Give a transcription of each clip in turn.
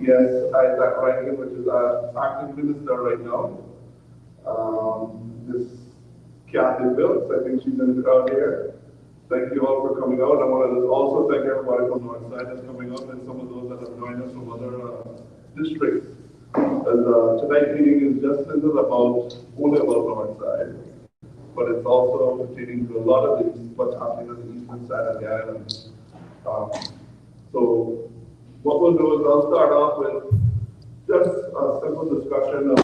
Yes, Isaac Rankin, which is acting minister right now. This Kathy Phillips, I think she's in the crowd here. Thank you all for coming out. I want to also thank everybody from Northside that's coming out and some of those that have joined us from other districts. As tonight's meeting is just isn't about only about Northside, but it's also pertaining to a lot of the what's happening on the eastern side of the island. Um, so what we'll do is I'll start off with just a simple discussion of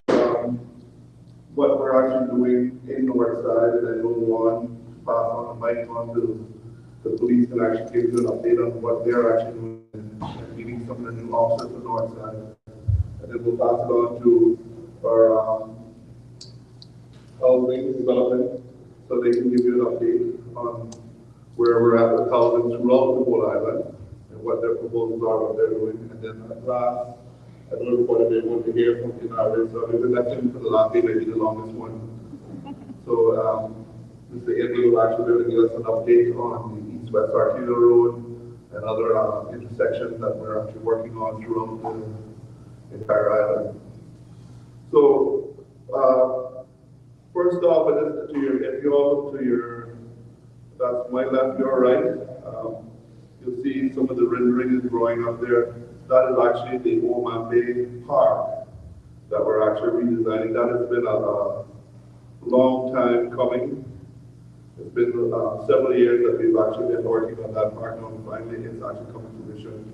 what we're actually doing in Northside, and then move on, pass on the mic on to the police and actually give you an update on what they're actually doing and meeting some of the new officers in Northside. And then we'll pass it on to our housing development so they can give you an update on where we're at with housing throughout the whole island and what their proposals are, what they're doing. And then at last, I know everybody may want to hear from Kinare, so we've been left in for the last day, maybe the longest one. So Mr. Edley will actually give us an update on the East-West Arterial Road and other intersections that we're actually working on throughout the entire island. So first off, if you all look to your, that's my left, your right, you'll see some of the rendering is growing up there. That is actually the Oman Bay Park that we're actually redesigning. That has been a long time coming. It's been several years that we've actually been working on that park, and finally it's actually coming to fruition.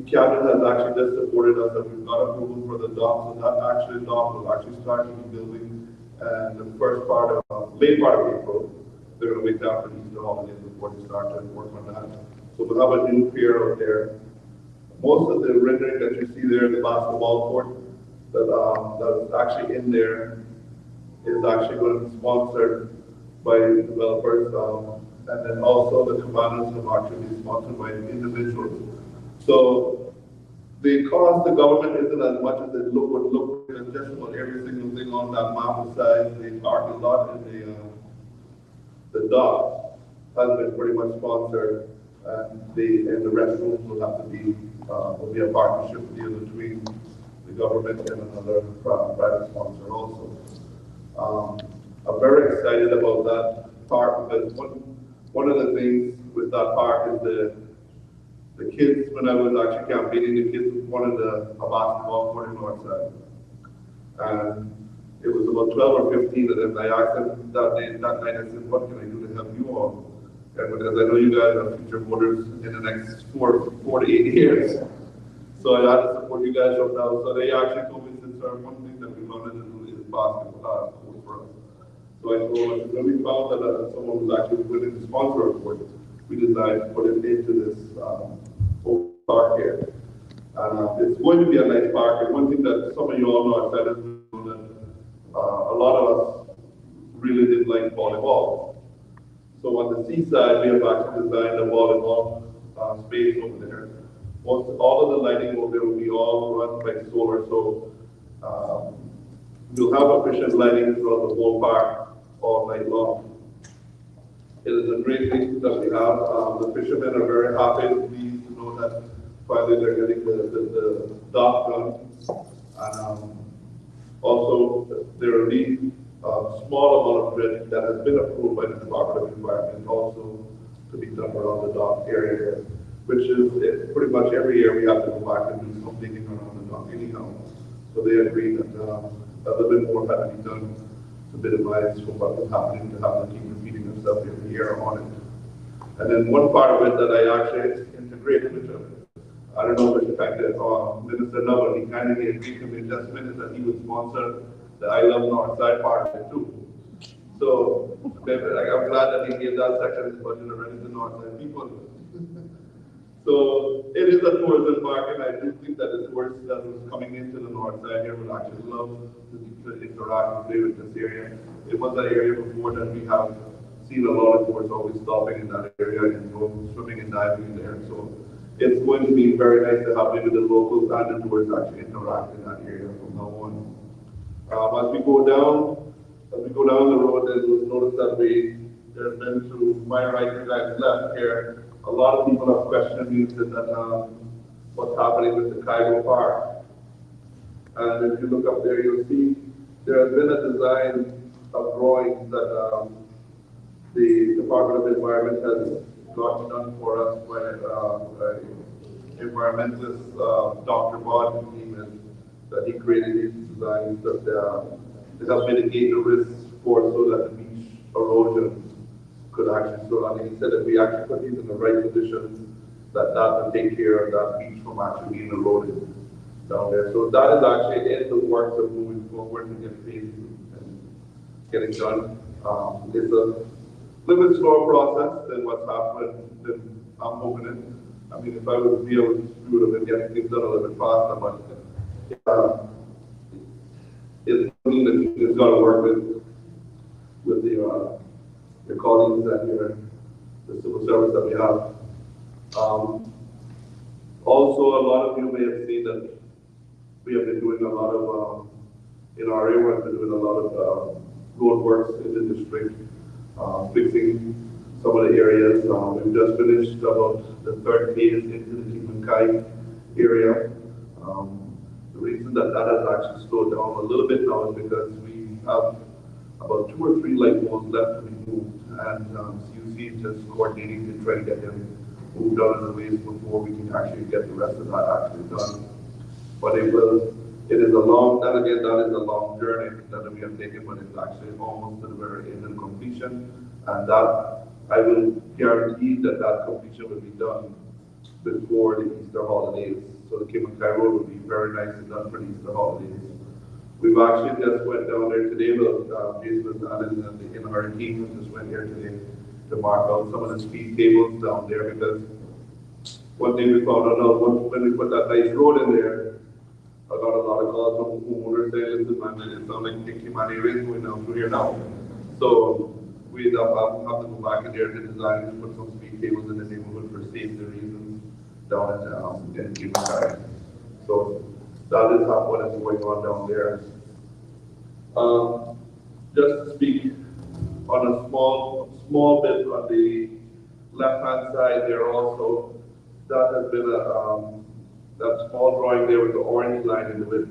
Cabinet has actually just supported us that we've got approval for the dock, so that actually dock will actually start to be building, and the late part of April, they're going to wait down for Easter holidays before they start to work on that. So we'll have a new pier out there. Most of the rendering that you see there, the basketball court that is actually in there is actually going to be sponsored by developers, and then also the commanders have actually been sponsored by individuals. So the cost to government isn't as much as it would look at just about every single thing on that map besides the parking lot and the dock has been pretty much sponsored, and the restrooms will have to be will be a partnership deal between the government and another private sponsor also. I'm very excited about that park because one of the things with that park is the kids, when I was actually campaigning, the kids wanted a basketball court in Northside. And it was about 12 or 15 of them. I asked them that night, I said, what can I do to help you all? And because I know you guys are future voters in the next 4 to 8 years. So I had to support you guys from now. So they actually told me, sir, one thing that we wanted to do is basketball court for us. So I told them, when we found that someone was actually willing to sponsor a court, we decided to put it into this park here. And it's going to be a nice park. And one thing that some of you all know, I've said is that a lot of us really did like volleyball. So on the seaside, we have actually designed a volleyball space over there. All of the lighting over there will be all run by solar, so we'll have efficient lighting throughout the whole park all night long. It is a great thing that we have. The fishermen are very happy and pleased to know that finally they're getting the dock done. And also, there will be a small amount of dredging that has been approved by the Department of Environment also to be done around the dock area, which is pretty much every year we have to go back and do something around the dock anyhow. So they agreed that a little bit more had to be done to minimize from what was happening, to have to keep repeating themselves every year on it. And then one part of it that I actually integrated, which I don't know if it's affected Minister Noah, he kind of agreed to me just minutes that he would sponsor the I Love Northside part of it too. So I'm glad that he gave that section of his budget already to Northside people. So it is a tourism market. I do think that the tourists that is coming into the north side here would actually love to interact and play with this area. It was an area before that we have seen a lot of tourists always stopping in that area and going swimming and diving there. So it's going to be very nice to have maybe the locals and the tourists actually interact in that area from now on. As we go down the road, you'll notice that there's been to my right and guys left here. A lot of people have questioned me that what's happening with the Cairo Park. And if you look up there, you'll see there has been a design of drawings that the Department of Environment has gotten done for us by environmentalist Dr. Bodden Lehman, that he created these designs that to help mitigate the risks for so that the beach erosion could actually slow down. And he said if we actually put these in the right position, that will take care of that beach from actually being eroded down there. So that is actually in the works of moving forward to get phased and getting done. It's a little bit slower process than what's happened than I'm hoping it. I mean, if I was to be able to, we would have been getting things done a little bit faster, but it's something that you've got to work with your colleagues and the civil service that we have. Also, a lot of you may have seen that we have been doing a lot of, in our area, we've been doing a lot of road works in the district, fixing some of the areas. We've just finished about the third phase into the Kimankai area. The reason that has actually slowed down a little bit now is because we have about 2 or 3 light poles left to be moved, and CUC is just coordinating to try to get them moved out of the ways before we can actually get the rest of that actually done. But it is a long, and again, that is a long journey that we have taken, but it's actually almost to the very end of completion, and that I will guarantee that completion will be done before the Easter holidays. So the Kimankai Road will be very nicely done for the Easter holidays. We've actually just went down there today, Jason and in our team just went there today to mark out some of the speed tables down there, because one thing we found out when we put that nice road in there, I got a lot of calls from homeowners saying, listen, man, it sounds like Kimankai is going down through here now. So we have to go back in there to design and put some speed tables in the neighborhood for safety reasons down in Kimankai. So that is what is going on down there. Just to speak on a small bit on the left-hand side there also, that has been that small drawing there with the orange line in the middle.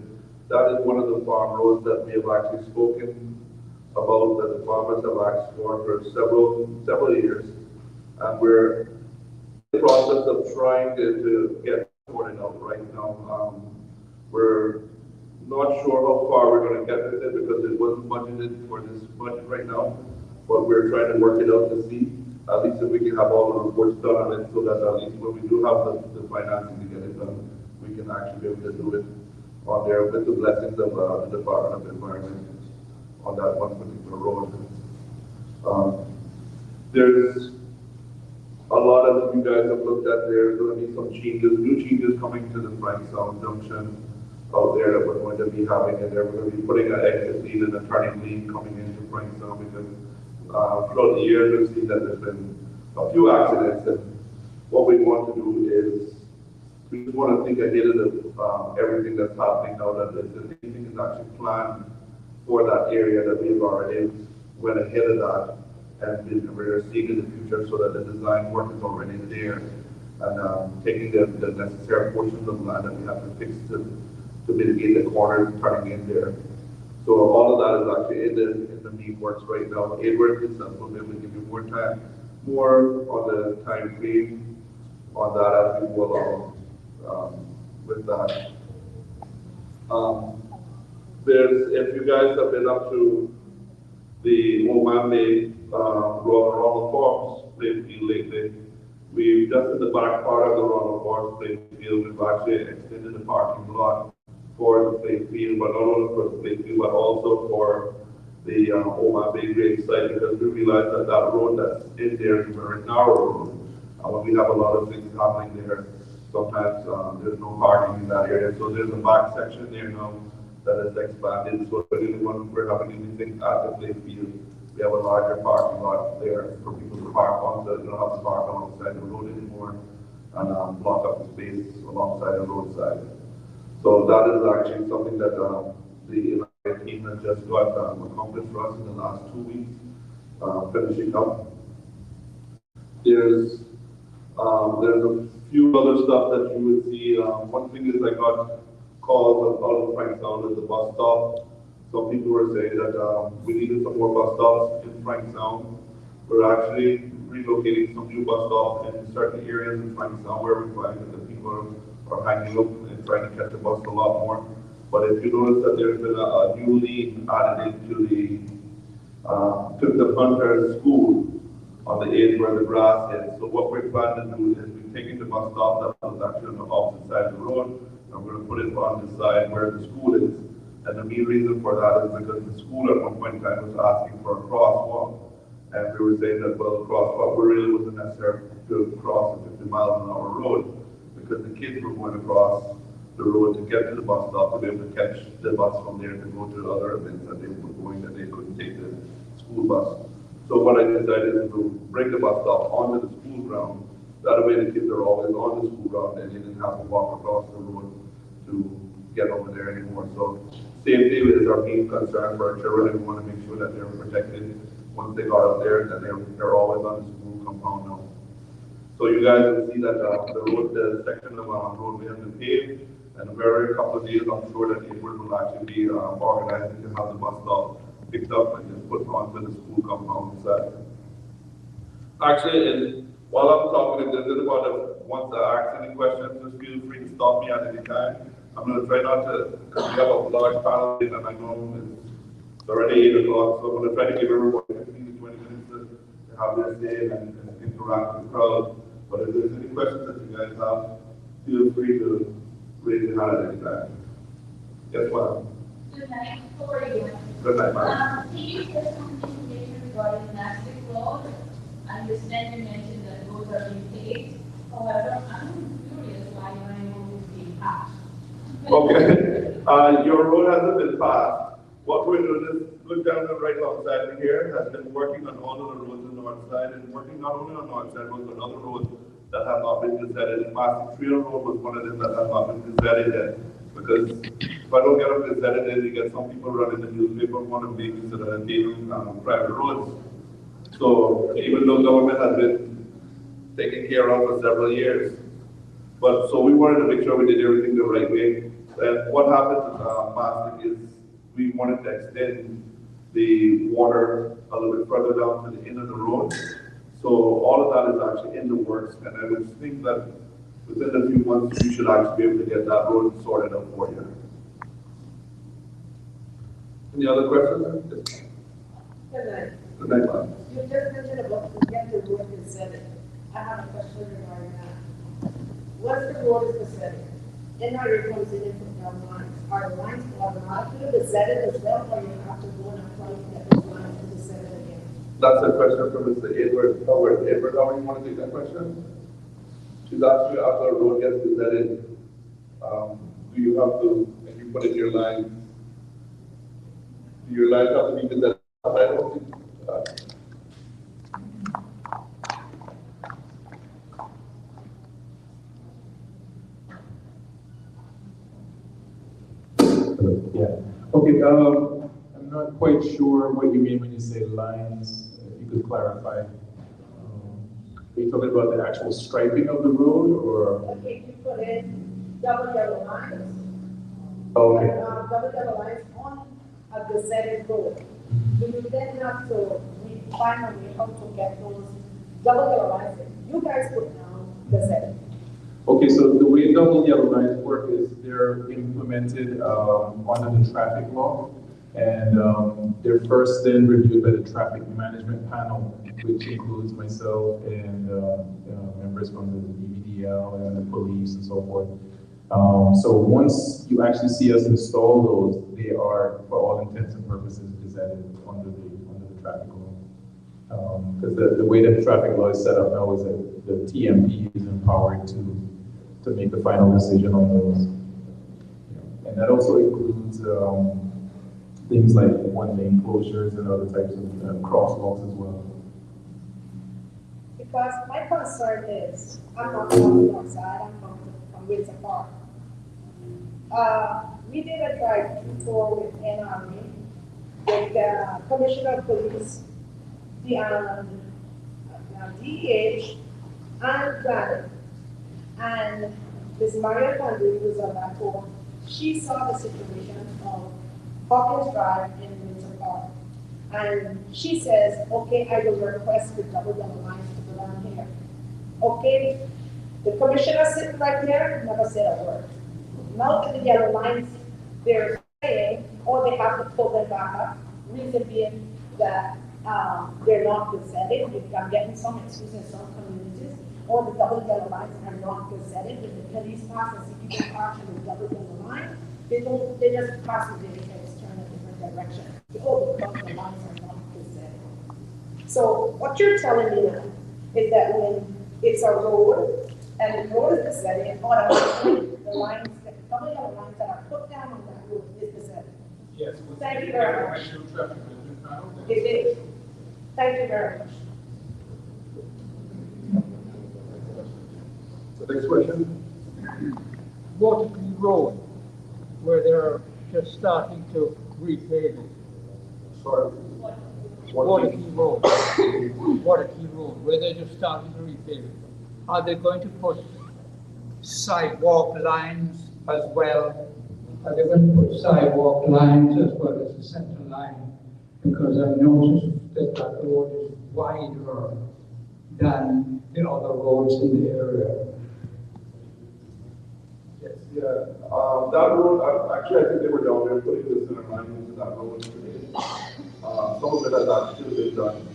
That is one of the farm roads that we have actually spoken about, that the farmers have asked for several years, and we're in the process of trying to get sorted out right now. We're not sure how far we're going to get with it because it wasn't budgeted for this budget right now, but we're trying to work it out to see at least if we can have all the reports done on it, so that at least when we do have the financing to get it done, we can actually be able to do it on there with the blessings of the Department of Environment on that one particular road. There's a lot of you guys have looked at. There's going to be some changes, new changes coming to the Frank Sound Junction out there that we're going to be having in there. We're going to be putting an exit lane and a turning lane coming into Frank Sound, because throughout the years we've seen that there's been a few accidents, and what we want to do is we just want to think ahead of everything that's happening now, that anything is actually planned for that area, that we've already went ahead of that and we're seeing in the future, so that the design work is already there, and taking the necessary portions of land that we have to fix to mitigate the corners turning in there. So all of that is actually in the main works right now. Edward itself will be able to give you more on the time frame on that as we go along with that. If you guys have been up to the Omambe Ronald Forbes playing field lately, we've just in the back part of the Ronald Forbes playing field, we've actually extended the parking lot for the playing field, but not only for the playing field, but also for the Omambe grave site, because we realized that that road that's in there is a very narrow road. When we have a lot of things happening there, sometimes there's no parking in that area. So there's a back section there now that is expanded. So when we're having anything at the playing field, we have a larger parking lot there for people to park on, so they don't have to park alongside the road anymore and block up the space alongside the roadside. So that is actually something that the team has just got accomplished for us in the last 2 weeks, finishing up. There's a few other stuff that you would see. One thing is I got calls out of Frankstown at the bus stop. Some people were saying that we needed some more bus stops in Frankstown. We're actually relocating some new bus stops in certain areas in Frankstown where we find that the people are hanging up and trying to catch the bus a lot more. But if you notice that there's been a new lane added into the Hunter School on the edge where the grass is. So what we're planning to do is we're taking the bus stop that was actually on the opposite side of the road, and we're going to put it on the side where the school is. And the main reason for that is because the school at one point in time was asking for a crosswalk. And we were saying that, well, the crosswalk really wasn't necessary to cross a 50 miles an hour road because the kids were going across the road to get to the bus stop to be able to catch the bus from there to go to other events that they were going that they couldn't take the school bus. So what I decided is to bring the bus stop onto the school ground. That way the kids are always on the school ground and they didn't have to walk across the road to get over there anymore. So safety is our main concern for our children, and we want to make sure that they're protected once they got up there, that they're always on the school compound now. So you guys will see that the section of road we have been paved, and over a couple of days, I'm sure that Edward will actually be organizing to have the bus stop picked up and just put onto the school compound side. Actually, and while I'm talking, if there's anybody wants to ask any questions, just feel free to stop me at any time. I'm going to try not to, because we have a large panel, and I know it's already 8 o'clock, so I'm going to try to give everyone 15 to 20 minutes to have their say and interact with the crowd. But if there's any questions that you guys have, feel free to raise your hand at any time. Yes, ma'am. Good night. How are you? Good night, ma'am. Can you share some information regarding Nastic Road? I understand you mentioned that roads are being paved. However, I'm curious why my road is being patched. Okay. Your road hasn't been passed. What we're doing is, look down the right outside here, has been working on all of the roads on the north side, and working not only on the north side, but on other roads that have not been gazetted. Master Trail Road was one of them that has not been gazetted yet. Because if I don't get them gazetted, then you get some people running the newspaper want to make use of the paving private roads. So even though government has been taken care of for several years, but so we wanted to make sure we did everything the right way. And what happened to Mastic is we wanted to extend the water a little bit further down to the end of the road. So all of that is actually in the works, and I would think that within a few months we should actually be able to get that road sorted out for you. Any other questions? Good night. Good night, ma'am. You just mentioned about to get the road gazetted. I have a question regarding that. Once the road is gazetted, NRA comes in and puts down lines. Are the lines automatically gazetted as well, or you have to go and apply to get those lines to gazetted again? That's a question from Mr. Edward Howard. Edward Howard, you want to take that question? She's asking you after a road gets gazetted, do you have to, if you put in your line, do your lines have to be gazetted? I don't think Yeah. Okay. I'm not quite sure what you mean when you say lines. If you could clarify. Are you talking about the actual striping of the road, or? Okay, you put in double yellow lines. Okay. Double yellow lines on a gazetted road. Do you then have to find a way how to get those double yellow lines that you guys put down gazetted? Okay, so the way double yellow lines work is they're implemented under the traffic law, and they're first then reviewed by the traffic management panel, which includes myself and members from the DVDL and the police and so forth. So once you actually see us install those, they are, for all intents and purposes, gazetted under the traffic law. Because the way that the traffic law is set up now is that the TMP is empowered to make the final decision on those. And that also includes things like one-lane closures and other types of crosswalks as well. Because my concern is, I'm not from the north side, I'm from Windsor Park. We did a drive-through tour with NRA, with the Commissioner of Police, the DEH, and planning. And Ms. Maria Panduri was on that board. She saw the situation of Hawkins Drive in Windsor Park. And she says, okay, I will request for double yellow lines to go down here. Okay, the commissioner sitting right there never said a word. Now to the yellow lines, they're saying, or they have to pull them back up. Reason being that they're not gazetted. I'm getting some excuses in some communities, or the double yellow lines are not gazetted. When the police pass and see people passing the double yellow line, they just pass with their heads turn in a different direction. Oh, because the lines are not gazetted. So what you're telling me now is that when it's a road and the road is gazetted, automatically the lines, the double yellow lines that are put down on that road is gazetted. Yes. Thank you very much. Traffic management panel. It is. Thank you very much. The next question? Waterkey Road, where they're just starting to repave it. Sorry. Waterkey Road, Waterkey Road, where they're just starting to repave it. Are they going to put sidewalk lines as well? Are they going to put sidewalk lines as well as the center line? Because I noticed that that road is wider than the other roads in the area. Yes, yeah. That road, actually, I think they were down there putting the center line into that road today. Some of it has actually been done.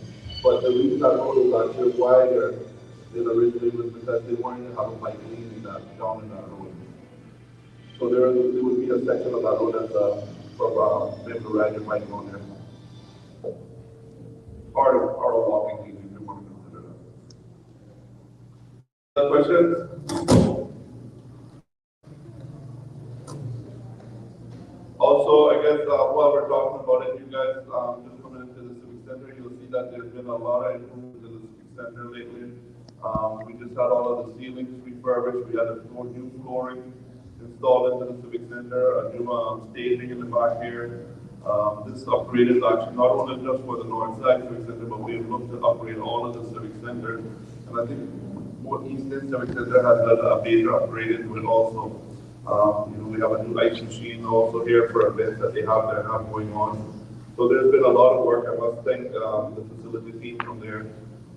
But the reason that road is actually wider than originally was because they wanted to have a bike lane in that, down in that road. So there would be a section of that road that's from maybe to ride your bike on there. Or a walking lane if you want to consider that. Other questions? Also, I guess while we're talking about it, you guys just coming into the Civic Center, you'll see that there's been a lot of improvements in the Civic Center lately. We just had all of the ceilings refurbished. We had a new flooring installed into the Civic Center, a new staging in the back here. This upgrade is actually not only just for the north side Civic Center, but we have looked to upgrade all of the Civic Center. And I think more Eastern Civic Center has a major upgrade into it also. We have a new ice machine also here for events that they have going on. So there's been a lot of work. I must thank the facility team from there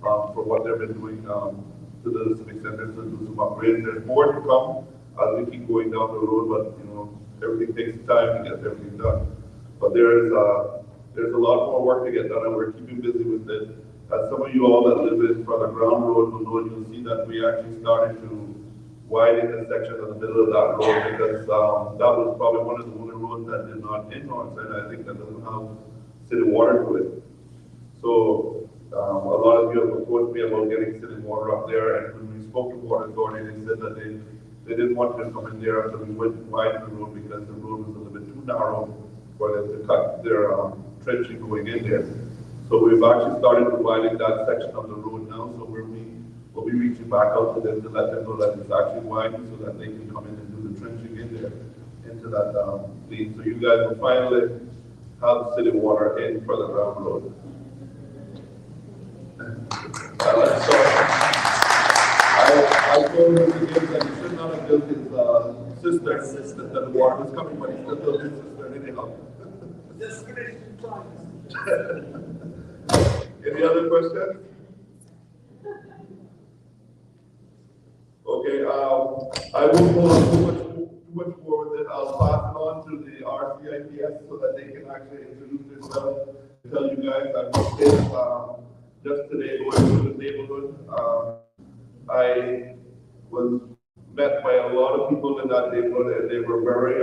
for what they've been doing to the Civic Center to do some upgrades. There's more to come as we keep going down the road, but everything takes time to get everything done. But there's a lot more work to get done, and we're keeping busy with it. As some of you all that live in front of Ground Road will know, you'll see that we actually started to widen the section in the middle of that road because that was probably one of the only roads that did not end north side. I think that doesn't have city water to it. So a lot of you have approached me about getting city water up there, and when we spoke to Water Authority, they said that they didn't want to come in there until we went widen the road because the road was a little bit too narrow for them to cut their trenching going in there. So we've actually started providing that section of the road now. So we'll be reaching back out to them to let them know that it's actually widened so that they can come in and do the trenching in there into that lane. So you guys will finally have city water in for the Ground Road. I told him that he should not have built his cistern, that the water was coming, but he still built his cistern anyhow. Just finish the time. Any other questions? Okay, I won't go on too much more with it. I'll pass it on to the RCIPS so that they can actually introduce themselves, tell you guys. I'm just today going through the neighborhood. I was met by a lot of people in that neighborhood, and they were very,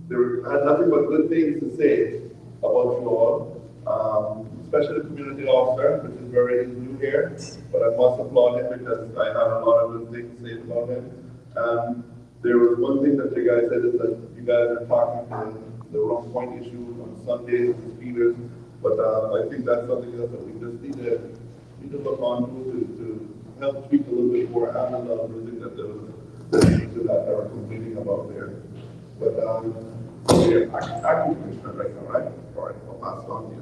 they had nothing but good things to say about you all, especially the community officer, which is very new here, but I must applaud him because I had a lot of good things to say about him. There was one thing that you guys said is that you guys are talking to the wrong point issue on Sundays with the speeders, but I think that's something else that we just need to look on to help tweak a little bit more out of the music that that are complaining about there. But yeah, I can finish that right now, right? All right, I'll pass it on to you.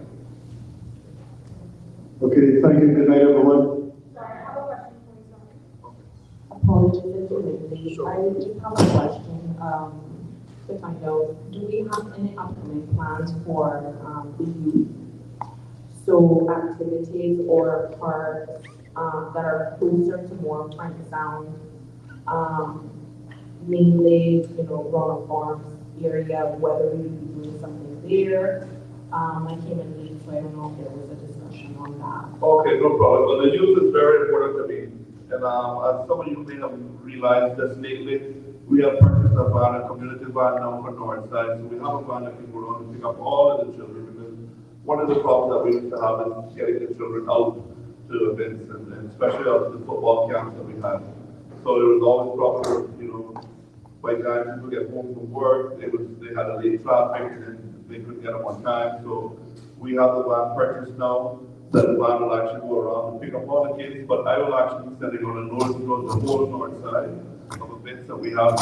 Okay, thank you. Good night, everyone. Sorry, I have a question for you. Apologies if you're late. I do have a question to find out, do we have any upcoming plans for the youth? So activities or parks that are closer to more Frank Sound, mainly, Ronald Farms area, whether we would be doing something there. I came in late, so I don't know if there was a discussion on that. Okay, no problem. Well, the youth is very important to me. And as some of you may have realized, just lately, we have purchased a van, a community van now for Northside. So we have a van that can go around and pick up all of the children. Because one of the problems that we used to have is getting the children out to events, and especially out to the football camps that we had. So there was always problems, by the time people get home from work, they had a late traffic and they couldn't get them on time. So we have the van purchased now. That the van will actually go around and pick up all the kids, but I will actually be sending on a notice throughout the whole north side of events that we have,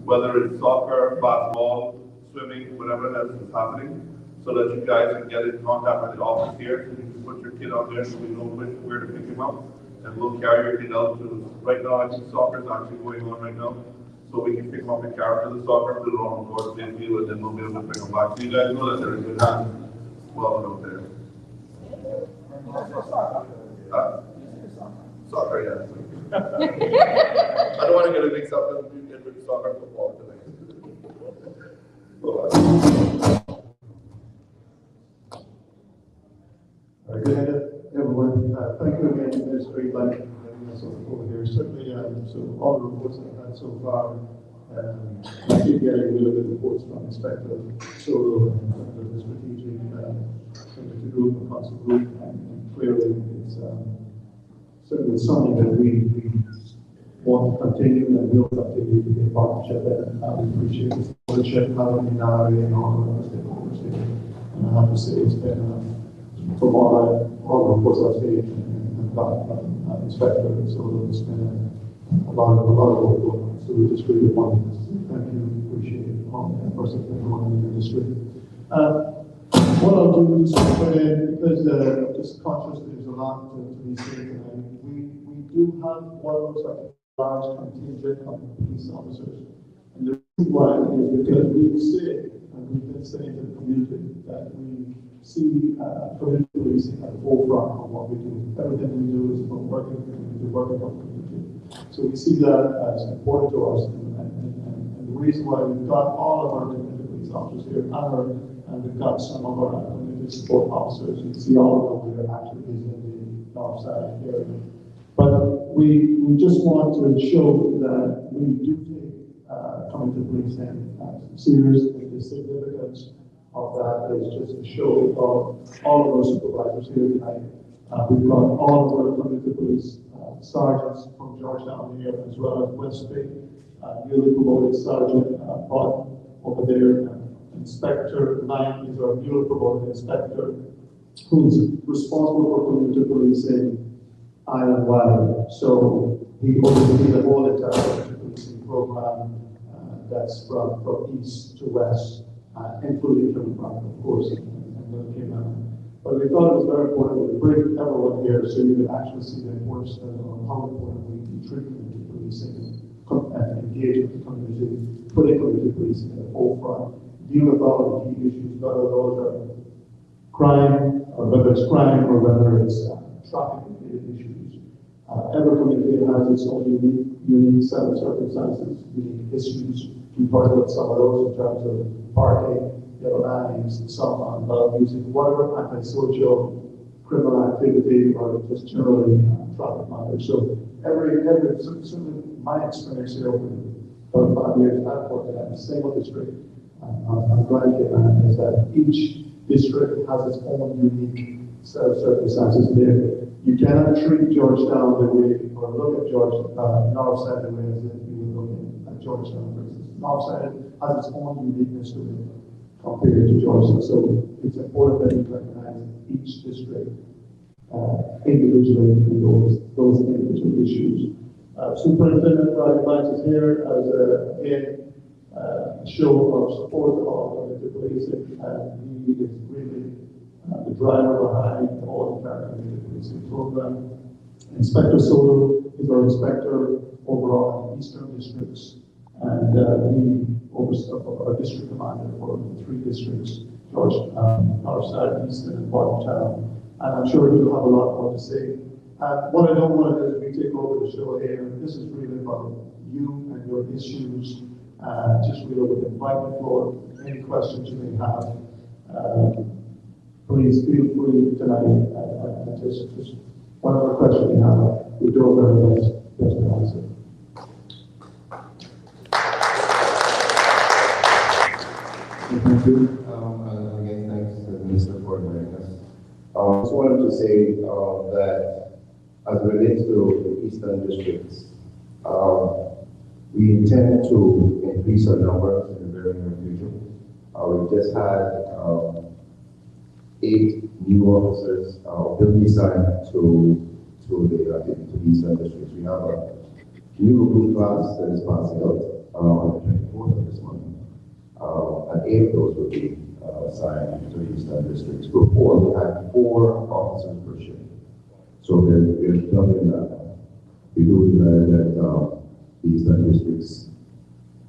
whether it's soccer, basketball, swimming, whatever else is happening, so that you guys can get in contact with the office here, so you can put your kid out there so we know where to pick him up, and we'll carry your kid out to, right now, I think soccer is actually going on right now, so we can pick him up and carry to the soccer, put it on the board, and then we'll be able to bring him back. So you guys know that there is good hands well out there. Soccer, yeah. I don't want to get a mix up with soccer and football today. Good night, everyone. Thank you again, Minister Elaine, for having us over here. Certainly, so all the reports that I've had so far, I keep getting really good reports from Inspector Solo and the strategic committee group and council group, and clearly it's certainly something that we want to continue and will continue to be a partnership, and we appreciate the partnership, having in our area and all of the stakeholders here. And I have to say, it's been from all the reports I've seen and got from Inspector, so it's been a lot of work going on. So we just really want to thank you, appreciate all the efforts that have gone in the industry. What I'll do is put in, because just conscious there's a lot to be said tonight. We do have what looks like a large contingent of police officers. And the reason why is because we say, and we've been saying to the community, that we see community policing at the forefront of what we do. Everything we do is from working with the community, working with the community. So we see that as important to us. And the reason why we've got all of our community police officers here, and we've got some of our community support officers. You can see all of them that are actually in the north side area. But we just want to show that we do take coming to policing serious, and the significance of that is just to show all of our supervisors here tonight. We've got all of our community police sergeants from Georgetown here, as well as West Bay, newly promoted Sergeant Bott over there. Inspector Knight is our newly promoted inspector, who's responsible for community policing island-wide. So he oversees the whole entire community policing program that's from east to west, including from of course, and but we thought it was very important to bring everyone here so you can actually see the importance of how important we can treat community policing and engage with the community, putting community policing at the forefront, deal with all the key issues, whether those are crime, or whether it's crime, or whether it's traffic-related issues. Every community has its own unique set of circumstances, unique issues. We've heard about some of those in terms of parking, yellow lines, some on music, whatever antisocial criminal activity, or just generally traffic matters. So certainly my experience here over 5 years, I've worked at the single district. I'm glad to get that, is that each district has its own unique set of circumstances there. You cannot treat Georgetown the way, or look at Northside the way as if you were looking at Georgetown, for instance. Northside has its own uniqueness to it compared to Georgetown. So it's important that we recognize each district individually in those individual issues. Superintendent Brian Banks is here as again, show of support of community policing, and he is really the driver behind all the entire community policing program. Inspector Soto is our inspector overall in eastern districts, and he oversaw our district commander for the 3 districts, George, Northside, Eastern, and Bottom. And I'm sure he'll have a lot more to say. What I don't want to do is we take over the show here. This is really about you and your issues. Just really would invite the floor, any questions you may have. Please feel free tonight, and just whatever question you have, we'll do our very best to answer. Thank you. And again, thanks to the Minister for inviting us. I just wanted to say that as it relates to the Eastern districts, we intend to increase our numbers in the very near future. We just had 8 new officers will be assigned to the Eastern districts. We have a new recruit class that is passing out on the 24th of this month. And 8 of those will be assigned to the Eastern districts. Before, we had 4 officers per shift. So we're doubling that now. We do declare that the Eastern districts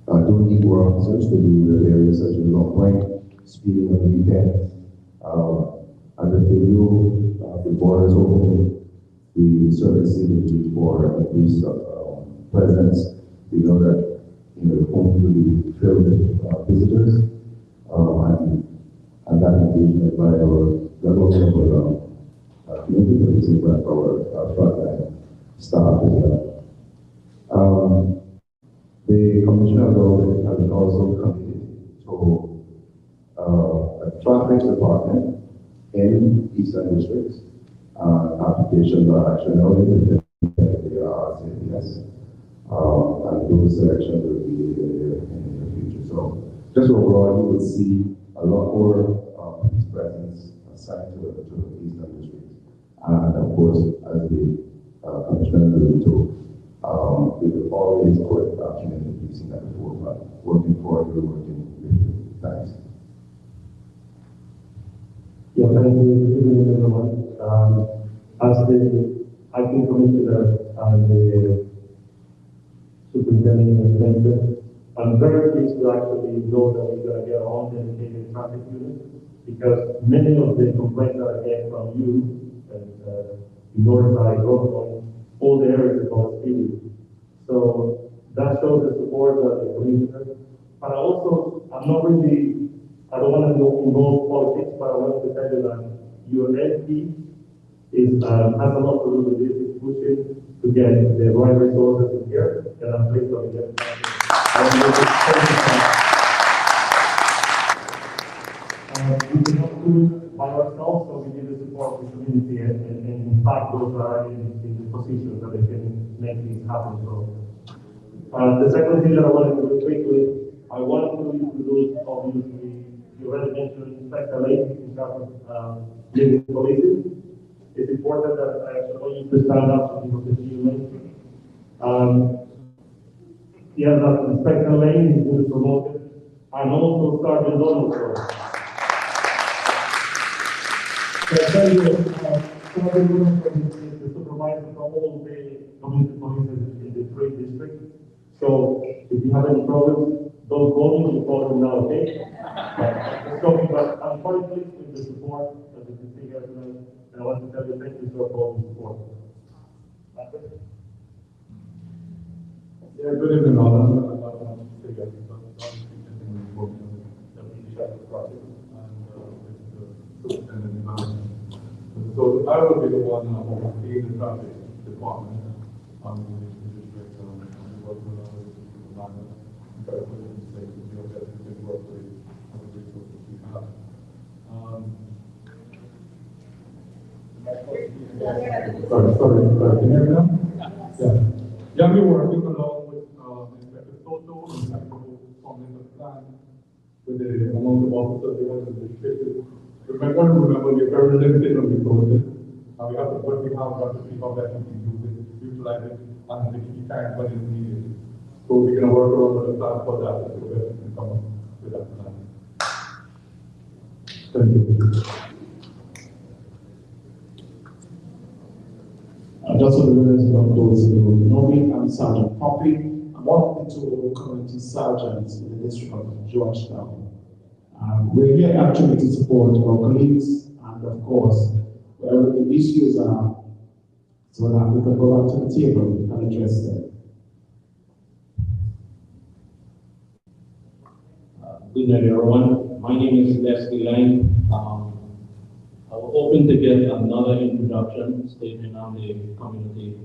do need more officers to do the areas such as long range, speeding on weekends. And if they do, the borders open, we certainly see the need for increased presence. We know that the homes will be filled with visitors, and that engagement by our government community policing by our frontline staff as well. The Commissioner of Law has also committed to a traffic department in Eastern districts. Applications are actually already they are CPS. And those selections will be in the future. So just overall, you will see a lot more police presence assigned to the Eastern districts. And of course, as the Commissioner alluded to, we will always put community policing at the forefront, working for you, working with you. Thanks. Yeah, thank you. Good evening, everyone. As the acting commissioner and the superintendent of Center, I'm very pleased to actually know that we're going to get our own dedicated traffic unit, because many of the complaints that I get from you and Northside, all the areas about speeding. So that shows the support of the commissioner. But I'm not really, I don't want to involve politics, but I want to tell you that your MP has a lot to do with this. It's pushing to get the right resources in here, and I'm pleased to get we cannot do it by ourselves, so we need the support of the community, and in fact, those are in the positions that they can make things happen. So, the second thing that I wanted to do quickly, I wanted to introduce, obviously, you already mentioned Inspector Lake in terms of living policies. It's important that I actually want you to stand up so people can see you later. Yeah, that Inspector Lane is being promoted, and also Sergeant Donald. So I tell you, Sergeant Donald is the supervisor for all the community police in the 3 districts. So if you have any problems, don't call me, you call them now, okay? But I'm quite pleased with the support that you can see here tonight. And I want to tell you thank you for all the support. Yeah, good evening, all. I'm not going to say that because I'm speaking with the leadership project and with the superintendent environment. So I will be the one overseeing the traffic department on the district and working with our environment. Try to put it in place to be able to work with the resources we have. Sorry. Can you hear me now? Yeah. Yeah, we're working along with Inspector Soto and Inspector forming a plan with the amount of officers they have in the district. Remember, we're very limited on resources. We have to what we have got to see how that we can use it, utilize it, and the key times when it's needed. So we're going to work around with the plan for that, so that we can come up with that plan. Thank you. Just just for the benefit of those who know me, I'm Sergeant Poppy. I'm one of the two community sergeants in the district of Georgetown. We're here actually to support our colleagues and, of course, wherever the issues are, so that we can go back to the table and address them. Good night, everyone. My name is Leslie Lang. I was hoping to get another introduction statement on the community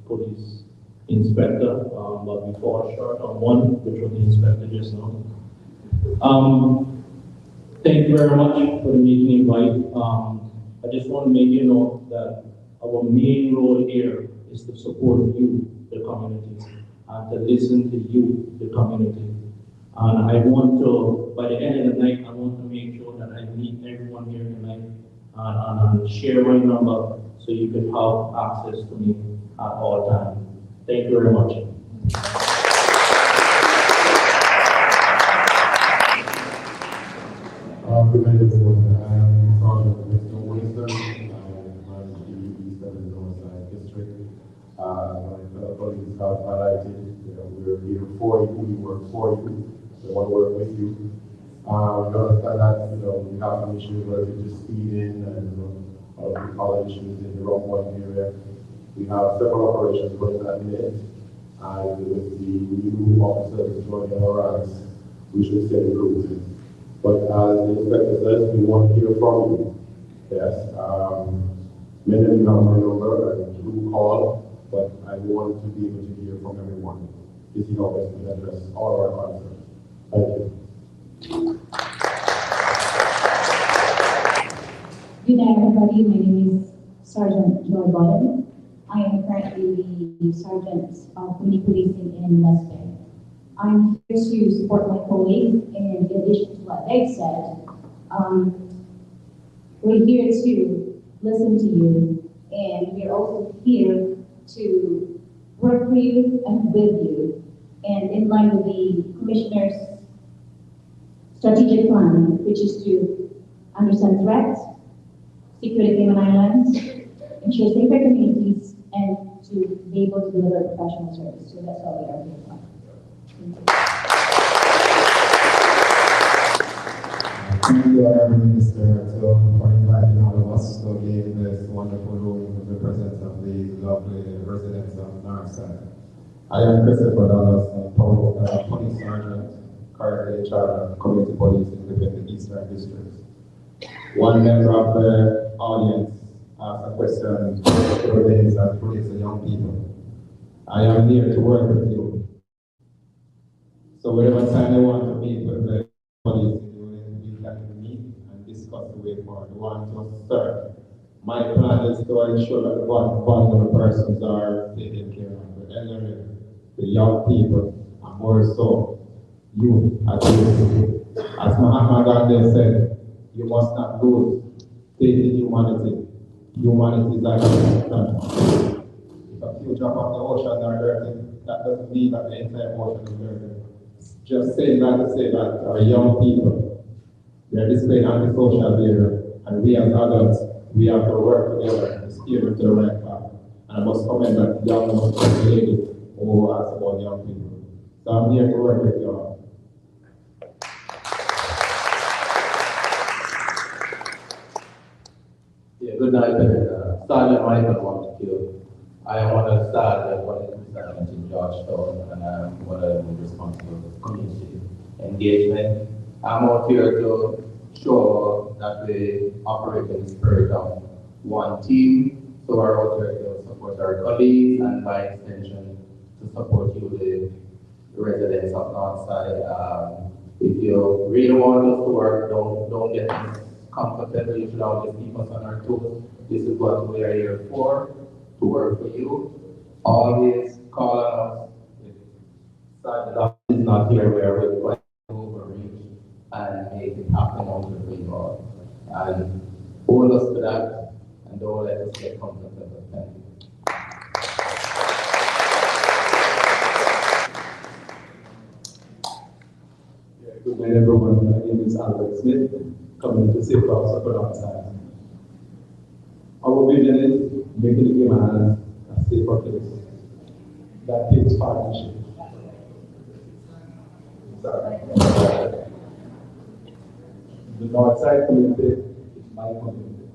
police inspector, but we fall short on one, which was the inspector just now. Thank you very much for the meeting invite. I just want to make you know that our main role here is to support you, the community, and to listen to you, the community. And I want to, by the end of the night, I want to make sure that I meet everyone here tonight and share my number so you can have access to me at all times. Thank you very much. Good night, everyone. I am Sergeant Winston Winston. I am the East of the Northside District. My fellow colleagues have highlighted, we're here for you, we work for you, we want to work with you. We understand that, we have some issues related to speeding and other issues in the Rock Point area. We have several operations going at the minute, and with the new officers joining our ranks, we should stay recruiting. But as the inspector says, we want to hear from you. Yes, many of you have my number and do call, but I want to be able to hear from everyone. This is how best we address all our concerns. Thank you. Good night, everybody. My name is Sergeant Joy Boyle. I am currently the Sergeant of Community Policing in West Bay. I'm here to support my colleagues, and in addition to what they've said, we're here to listen to you, and we're also here to work for you and with you, and in line with the Commissioner's strategic plan, which is to understand threats, secure the Cayman Islands, ensure safer communities, and to be able to deliver professional service. So that's what we are here for. Thank you, Minister, for inviting all of us to be in this wonderful room in the presence of the lovely residents of Northside. I am Christopher Dallas, Police Sergeant, currently in charge of community policing within the Eastern District. One member of the audience asked a question related to police and young people. I am here to work with you. So whatever time you want to meet with the police, you can meet and discuss the way forward. You want to serve. My plan is to ensure that the vulnerable persons are taken care of. The elderly, the young people, and more so, you as you. As Mahatma Gandhi said, you must not lose faith in humanity. Humanity is like a planet. If a few drop off the ocean are dirty, that doesn't mean that the entire ocean is dirty. Just saying that to say that our young people, they are displaying antisocial behavior, and we as adults, we have to work together to steer them to the right path. And I must commend that young lady who asked about young people. So I'm here to work with you all. Yeah, good night, Sergeant Michael Montague. I am one of the sergeants in Georgetown, and I'm one of the responsible for community engagement. I'm out here to show that we operate in the spirit of one team. So we're out here to support our colleagues and by extension to support you, the residents of Northside. If you really want us to work, don't get comfortable. You should always keep us on our toes. This is what we are here for, to work for you. Always call on us. If Sergeant is not here, we are going to overreach and make it happen out for you all. And hold us to that, and don't let us get comfortable. Thank you. Good night, everyone. My name is Albert Smith, Community Safety Officer for Northside. Our vision is making the Cayman Islands a safer place. That takes partnership. The north side community is my community.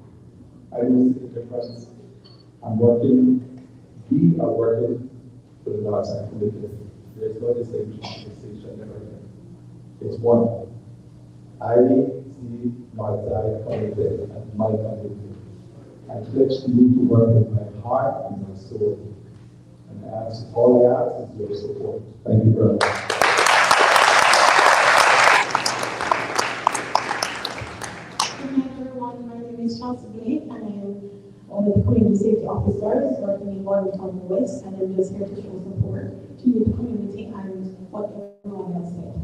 I don't see the difference. We are working for the north side community. There's no distinction there. It's one. I see north side community as my community. I pledge to you to work with my heart and my soul. And all I ask is your support. Thank you very much. My name is Chelsea Blake, and I'm one of the community safety officers working in Watertown West, and I'm just here to show support to the community and what everyone else said.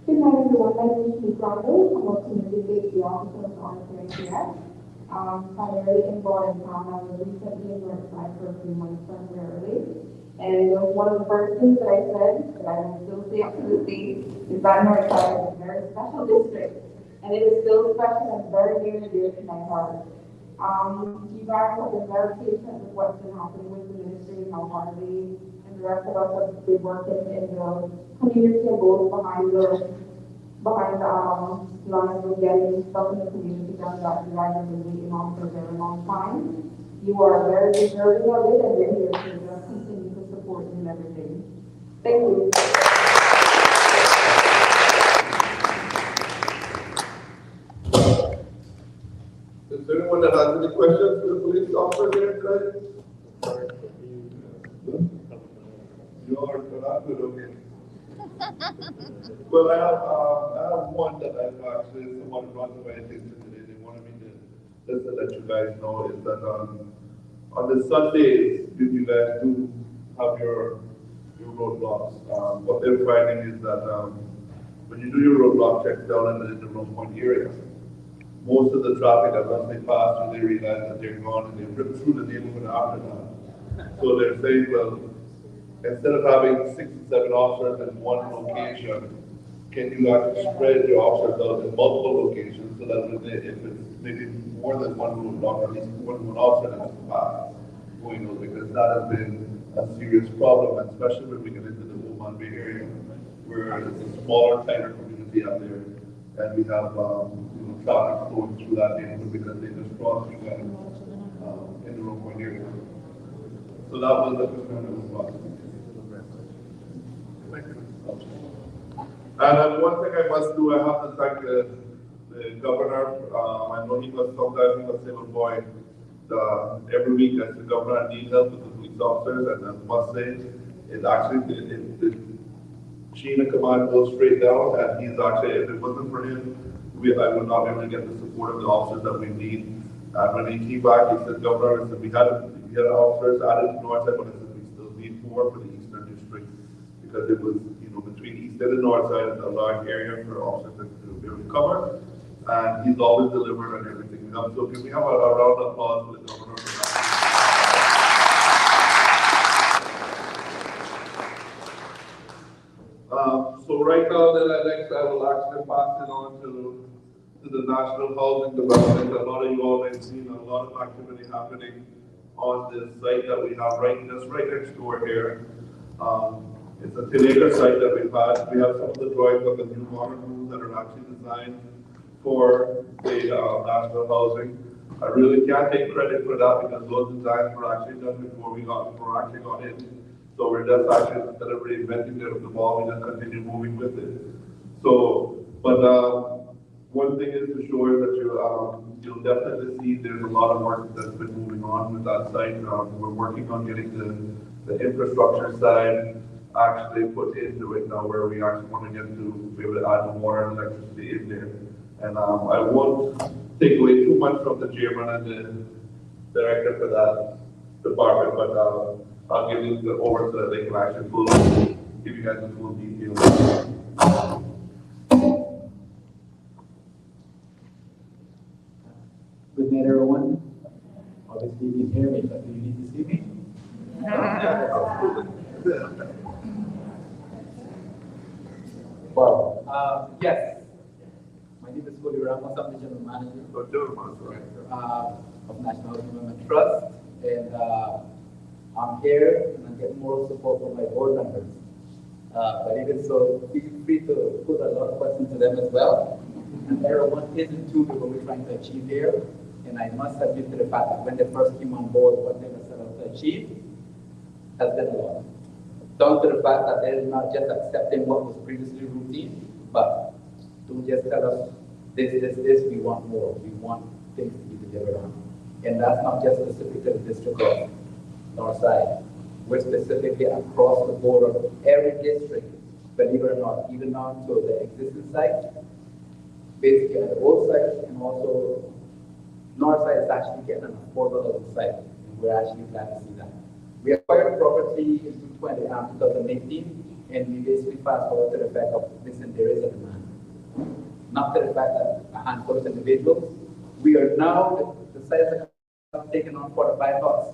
Good night, everyone. My name is Lee Grando. I'm a community safety officer for RCICS. Primarily in Watertown, I was recently notified for a few months temporarily. And one of the first things that I said, that I will still say up to this day, is that Northside is a very special district. And it is still special and very near and dear to my heart. You guys have been very patient with what's been happening with the ministry, how hard they and the rest of us have been working in the community and both behind the lines of getting stuff in the community done that you guys have been waiting on for a very long time. You are very deserving of it, and we're here to just continue to support you and everything. Thank you. Is there anyone that has any questions for the police officer here today? You're not good, okay. Well, I have one that I've actually, someone brought to my attention today. They wanted me to just to let you guys know is that on the Sundays, you guys do have your roadblocks. What they're finding is that when you do your roadblock checks down in the Rome Point area, most of the traffic that once they pass through, they realize that they're gone and they've ripped through the neighborhood after that. So they're saying, well, instead of having 6 or 7 officers in one location, can you actually spread your officers out in multiple locations so that if it's maybe more than one roadblock, or at least one officer that has to pass going over, because that has been a serious problem, especially when we get into the Oman Bay area, where it's a smaller, tighter community out there, and we have traffic flowing through that neighborhood because they just crossed through that in the Rome Point area. So that was the concern that was brought. And one thing I must do, I have to thank the governor. I know he was sometimes he was saying, oh boy, every week I said, Governor, I need help with the police officers, and I must say, it actually, the chain of command goes straight down, and he's actually, if it wasn't for him, I would not be able to get the support of the officers that we need. And when he came back, he said, Governor, I said, we had officers added to North Side, but I said, we still need more for the Eastern District, because it was, between East and the North Side, it's a large area for officers to be able to cover. And he's always delivered on everything we have. So can we have a round of applause for the governor for that? So right now, then I will actually pass it on to the National Housing Development. A lot of you all have seen a lot of activity happening on this site that we have right next door here. It's a 10-acre site that we've had. We have some of the drawings of the new modern homes that are actually designed for the national housing. I really can't take credit for that because those designs were actually done before we actually got in. So we're just actually, instead of reinventing the ball, we just continue moving with it. So, but one thing is for sure that you'll definitely see there's a lot of work that's been moving on with that site. We're working on getting the infrastructure side actually put into it now, where we actually want to get to be able to add water and electricity in there. And I won't take away too much from the chairman and the director for that department, but I'll give you over so that they can actually give you guys the full details. Good night, everyone. Obviously, you can hear me, but do you need to see me? Wow. Yes. My name is Cody Ramos, I'm the General Manager So, gentlemen, right? of National Housing Development Trust, and I'm here and I'm getting more support from my board members. But even so, feel free to put a lot of questions to them as well. And everyone is in tune with what we're trying to achieve here. And I must admit to the fact that when they first came on board, what they were set out to achieve has been a lot. Down to the fact that they're not just accepting what was previously routine, but don't just tell us this, we want more. We want things to be delivered on. And that's not just specific to the district of Northside. We're specifically across the board of every district, believe it or not, even down to the existing sites, basically at the old sites, and also Northside is actually getting an affordable housing site, and we're actually glad to see that. We acquired property in 2018, and we basically fast forward to the fact of, listen, there is a demand. Not to the fact that a handful of individuals. We are now, the sites are taking on 45 lots.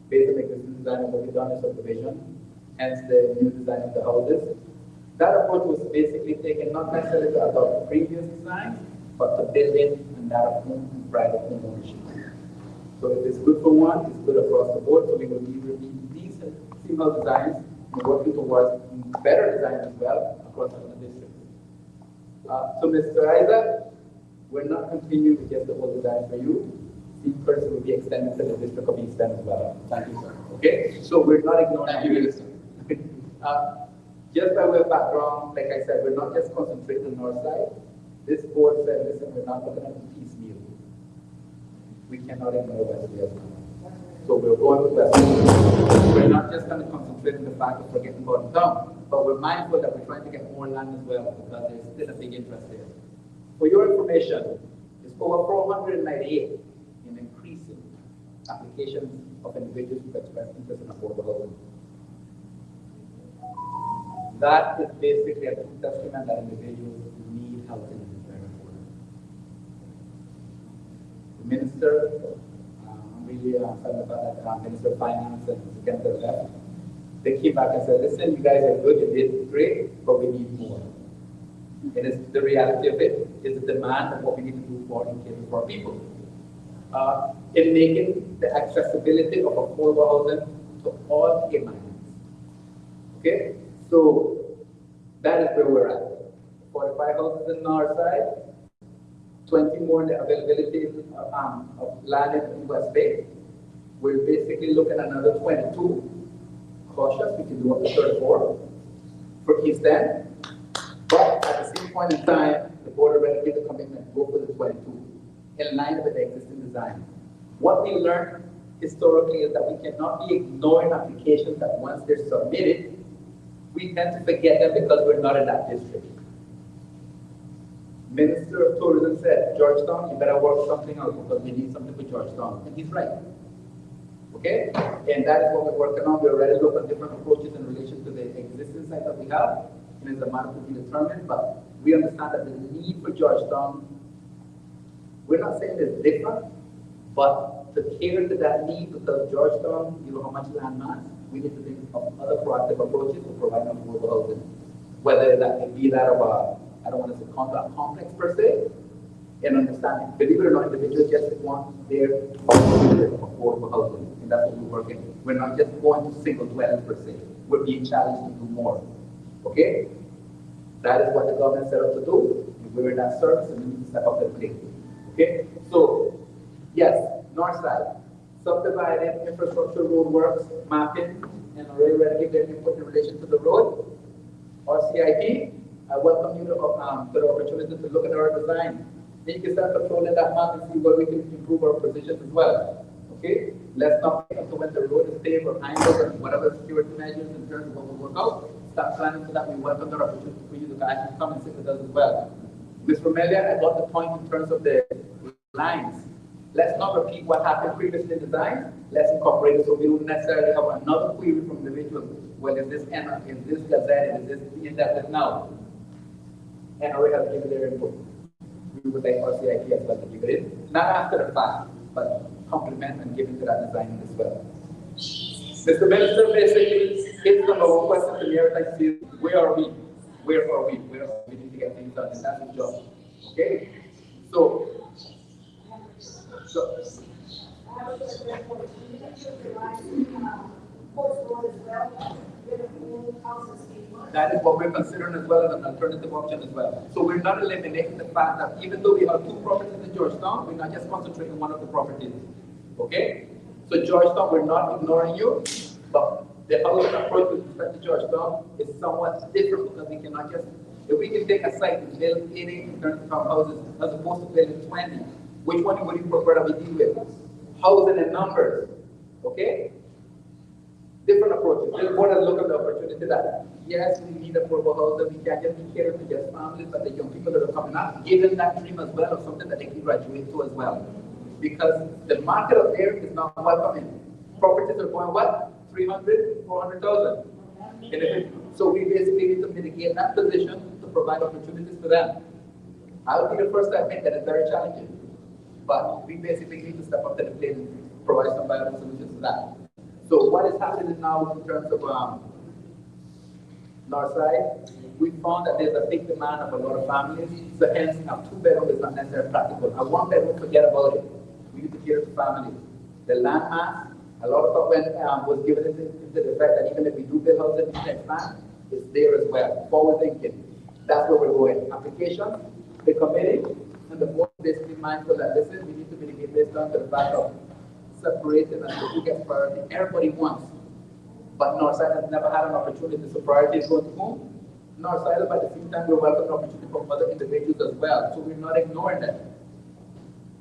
Based on the existing design of what we've done in subdivision, hence the new design of the houses. That approach was basically taken not necessarily to adopt previous designs, but to build in and that of home and private home ownership. So if it's good for one, it's good across the board. So we will either be decent single designs and working towards better design as well across other districts. So Mr. Isaac, we're not continuing with just the whole design for you. The person will be extended to the district of East End as well. Thank you, sir. Okay? So we're not ignoring. Thank you, Minister. Just by way of background, like I said, we're not just concentrating on the north side. This board said, listen, we're not looking at the piecemeal. We cannot ignore Wesley as well. So we're going with Wesley. We're not just going to concentrate on the fact of forgetting about town, but we're mindful that we're trying to get more land as well because there's still a big interest there. For your information, it's over 498 in increasing applications of individuals who express interest in affordable housing. That is basically a testament that individuals need housing in this very important. The minister, I'm really excited about that, Minister of Finance and again to the left, they came back and said, listen, you guys are good, you did great, but we need more. It is the reality of it, is the demand of what we need to do for and cater for our people. In making the accessibility of affordable housing to all Caymanians. Okay? So that is where we're at. 45 houses in the north side, 20 more in the availability of land in West Bay. We're basically looking at another 22. Cautious, we can do up to 34 for East End. But at the same point in time, the board already gave the commitment, go for the 22, in line with the existing design. What we learned historically is that we cannot be ignoring applications that once they're submitted, we tend to forget them because we're not in that district. Minister of Tourism said, Georgetown, you better work something out because we need something for Georgetown. And he's right. Okay? And that is what we're working on. We already look at different approaches in relation to the existing site that we have. And it's a matter to be determined, but we understand that the need for Georgetown, we're not saying it's different, but to cater to that need, because Georgetown, you know how much land mass, we need to think of other proactive approaches to provide affordable housing. Whether that may be that of a, I don't want to say complex per se, and understanding, believe it or not, individuals just want their affordable housing, and that's what we're working. We're not just going to single dwellings per se. We're being challenged to do more. Okay? That is what the government set out to do. We're in that service and we need to step up and play. Okay? So, yes, north side. Subdivided, infrastructure, road works, mapping, and already give their input in relation to the road or CIP. I welcome you to the opportunity to look at our design. Then you can start controlling that map and see where we can improve our positions as well. Okay? Let's not wait until when the road is paved or angles and whatever security measures in terms of what will work out. Start planning so that we welcome the opportunity for you to actually come and sit with us as well. Ms. Romelia, I got the point in terms of the lines. Let's not repeat what happened previously in design. Let's incorporate it so we don't necessarily have another query from individuals. Well, is this gazette, is this in that now? And already have given their input. We would like our CIP as well to give it in. Not after the fact, but complement and give it to that design as well. Mr. Minister, basically, his number one question to me every time he says, where are we? Where are we? Where are we? We need to get things done, and that's his job. Okay? So, that is what we're considering as well as an alternative option as well. So we're not eliminating the fact that even though we have 2 properties in Georgetown, we're not just concentrating on one of the properties. Okay? So Georgetown, we're not ignoring you, but the housing approach with respect to Georgetown is somewhat different because we cannot just, if we can take a site and build 80 alternative houses as opposed to building 20, which one would you prefer that we deal with? Housing and numbers. Okay? Different approaches. This board has looked at the opportunity that, yes, we need affordable housing, we can't just be catered to just families, but the young people that are coming up, give them that dream as well of something that they can graduate to as well. Because the market up there is not welcoming. Properties are going what? 300, 400,000. So we basically need to mitigate that position to provide opportunities for them. I'll be the first to admit that it's very challenging. But we basically need to step up to the plate and provide some viable solutions to that. So what is happening now in terms of Northside, we found that there's a big demand of a lot of families. So hence, a 2-bedroom is not necessarily practical. A 1-bedroom, forget about it. We need to cater to families. The land mass, a lot of when was given into the fact that even if we do build houses in next time, it's there as well. Forward thinking. That's where we're going. Application, the committee, and the board basically mindful that listen, we need to mitigate this down to the fact of separating and who gets priority. Everybody wants. But Northside has never had an opportunity, so priority is going to whom? Northside, but at the same time, we're welcoming an opportunity from other individuals as well. So we're not ignoring them.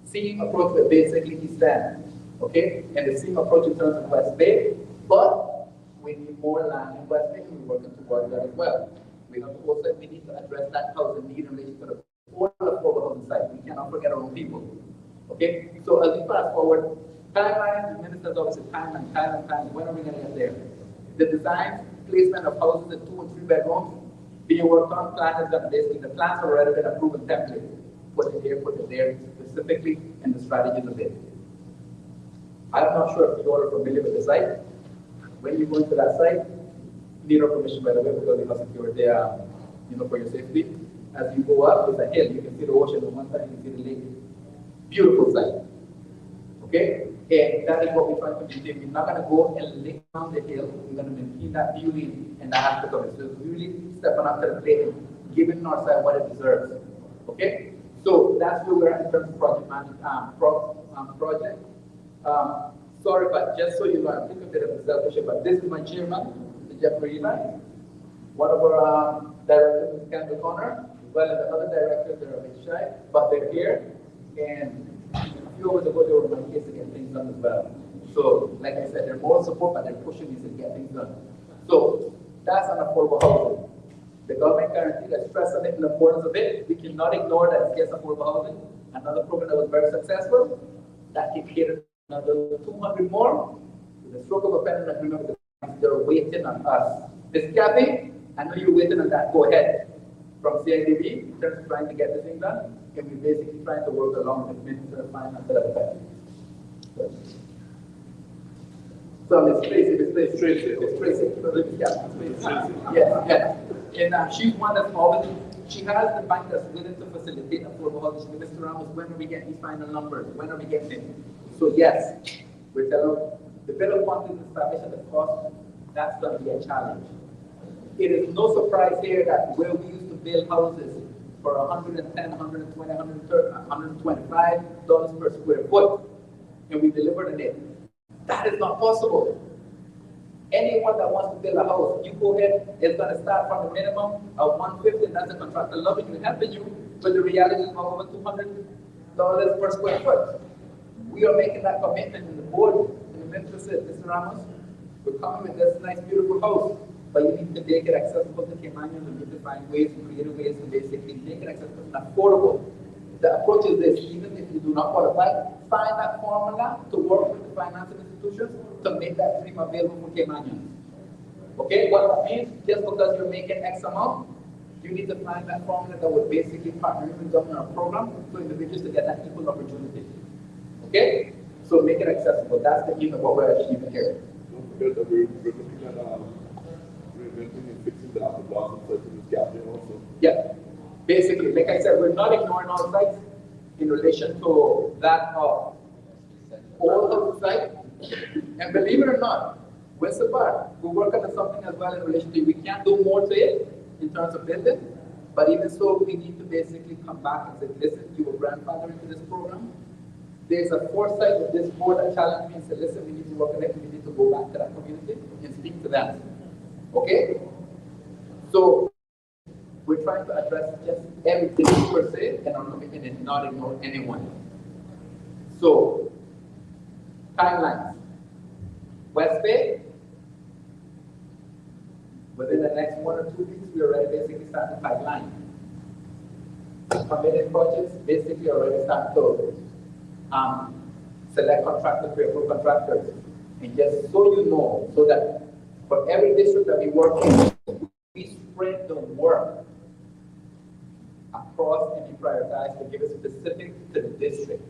Same approach with basically East End, okay? And the same approach in terms of West Bay, but we need more land in West Bay, and we're working towards that as well. We have also, we need to address that housing need in relation to the affordable housing site. We cannot forget our own people, okay? So as we fast forward, timeline, the minister's obviously time. When are we going to get there? The design, placement of houses in 2 and 3 bedrooms being worked on. Plan is done. Basically, the plans have already been approved in template. Put it there, specifically, and the strategies of it. I'm not sure if you all are familiar with the site. When you go into that site, you need our permission, by the way, because we have security, for your safety. As you go up, it's a hill. You can see the ocean on one side, you can see the lake. Beautiful site. Okay? And that is what we're trying to maintain. We're not going to go and lay down the hill. We're going to maintain that beauty and that aspect of it. So really stepping up to the plate and giving Northside what it deserves. Okay? So that's where we're at in terms of project management, project. Sorry, but just so you know, I think a bit of a selfish, but this is my chairman, Mr. Jeffrey Eli. One of our directors is Kendall Connor. Well, and the other directors, they're a bit shy, but they're here. And a few hours ago, they were on my case to get things done as well. So, like I said, they're more support, but they're pushing me to get things done. So, that's an affordable housing. The government guarantee that stress on it and the importance of it. We cannot ignore that it's just affordable housing. Another program that was very successful, that can cater another 200 more. With the stroke of a pen, and remember, they're waiting on us. Ms. Kathy, I know you're waiting on that. Go ahead. From CIDB, in terms of trying to get this thing done, and we're basically trying to work along with the Minister of Finance and other. So Ms. Tracy, yes. And she's one that's always, she has the bank that's willing to facilitate affordable housing. Mr. Ramos, when are we getting these final numbers? When are we getting it? So yes, we're telling the bill of quantities established at the cost, that's going to be a challenge. It is no surprise here that where we used to build houses for $110, $120, $130, $125 per square foot, and we delivered it. That is not possible. Anyone that wants to build a house, you go ahead, it's going to start from the minimum of $150, and that's a contractor loving you, helping you, but the reality is over $200 per square foot. We are making that commitment in the board, and the minister said, Mr. Ramos, we're coming with this nice, beautiful house, but you need to make it accessible to Caymanians, and you need to find ways, creative ways to basically make it accessible and affordable. The approach is this: even if you do not qualify, find that formula to work with the financial institutions to make that dream available for Caymanians. Okay, what that means, just because you're making X amount, you need to find that formula that would basically partner with the government program for individuals to get that equal opportunity. Okay, so make it accessible. That's the aim of what we're achieving here. Don't forget that we're looking at reinventing and fixing the blossom such as Gabriel also. Yeah. Basically, like I said, we're not ignoring all sites in relation to that of all of the site. And believe it or not, West Park, we're working on something as well in relation to, we can't do more to it in terms of building, but even so, we need to basically come back and say, listen, you were grandfathered into this program. There's a foresight of this board that challenged me and said, listen, we need to work on it, we need to go back to that community and speak to them. Okay? So, we're trying to address just everything per se and not ignore anyone. So, timelines. West Bay, within the next 1 or 2 weeks, we already basically start the pipeline. Committed projects basically already start to select contractors, pre-approved contractors. And just so you know, so that for every district that we work in, we spread the work across and be prioritized to give it specific to the district.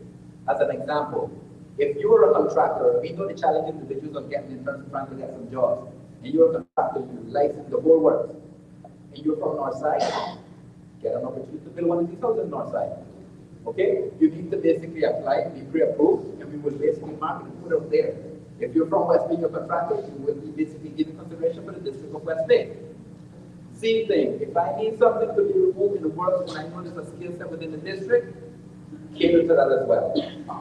As an example, if you are a contractor, we know the challenges individuals are getting in terms of trying to get some jobs, and you're a contractor, you license the whole works, and you're from Northside, get an opportunity to build one of these houses in Northside. Okay? You need to basically apply, be pre-approved, and we will basically market and put it up there. If you're from West Bay, you're a contractor, you will be basically given consideration for the district of West Bay. Same thing, if I need something to be removed in the works and I know there's a skill set within the district, cater to that as well.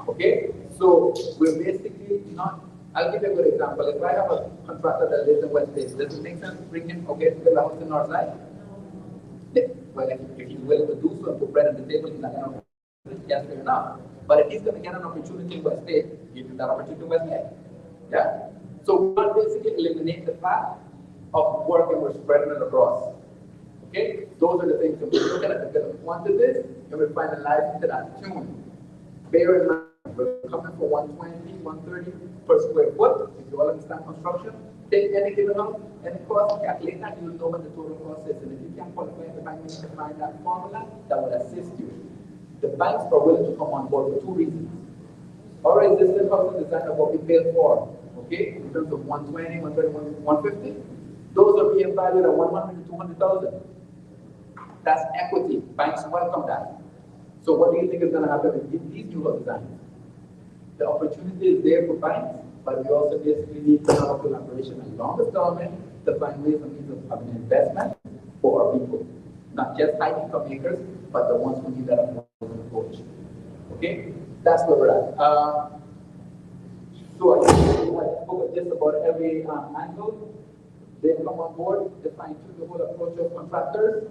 Okay? So we're basically not, I'll give you a good example. If I have a contractor that lives in West Bay, does it make sense to bring him, okay, to build a house in Northside? Well, if he's willing to do so and put bread on the table, he's not going to, yes, fair enough. But if he's going to get an opportunity in West Bay, give him that opportunity in West Bay. Yeah? So we want to basically eliminate the fact of work and we're spreading it across. Okay? Those are the things that we're looking at. We're going to quantity and we're finalizing to that tune. Bear in mind, we're coming for 120, 130 per square foot. If you all understand construction, take any given house, any cost, calculate that, you will know what the total cost is. And if you can't qualify, the bank needs to find that formula that will assist you. The banks are willing to come on board for 2 reasons. Our existing housing design of what we paid for, okay, in terms of 120, 130, 150, those are being valued at 100 to 200,000. That's equity. Banks welcome that. So what do you think is going to happen with these new designs? The opportunity is there for banks, but we also basically need to have a collaboration along with government to find ways and means of having investment for our people. Not just high income makers, but the ones who need that affordable approach. Okay? That's where we're at. So I spoke just about every angle. They come on board, they fine-tune the whole approach of contractors,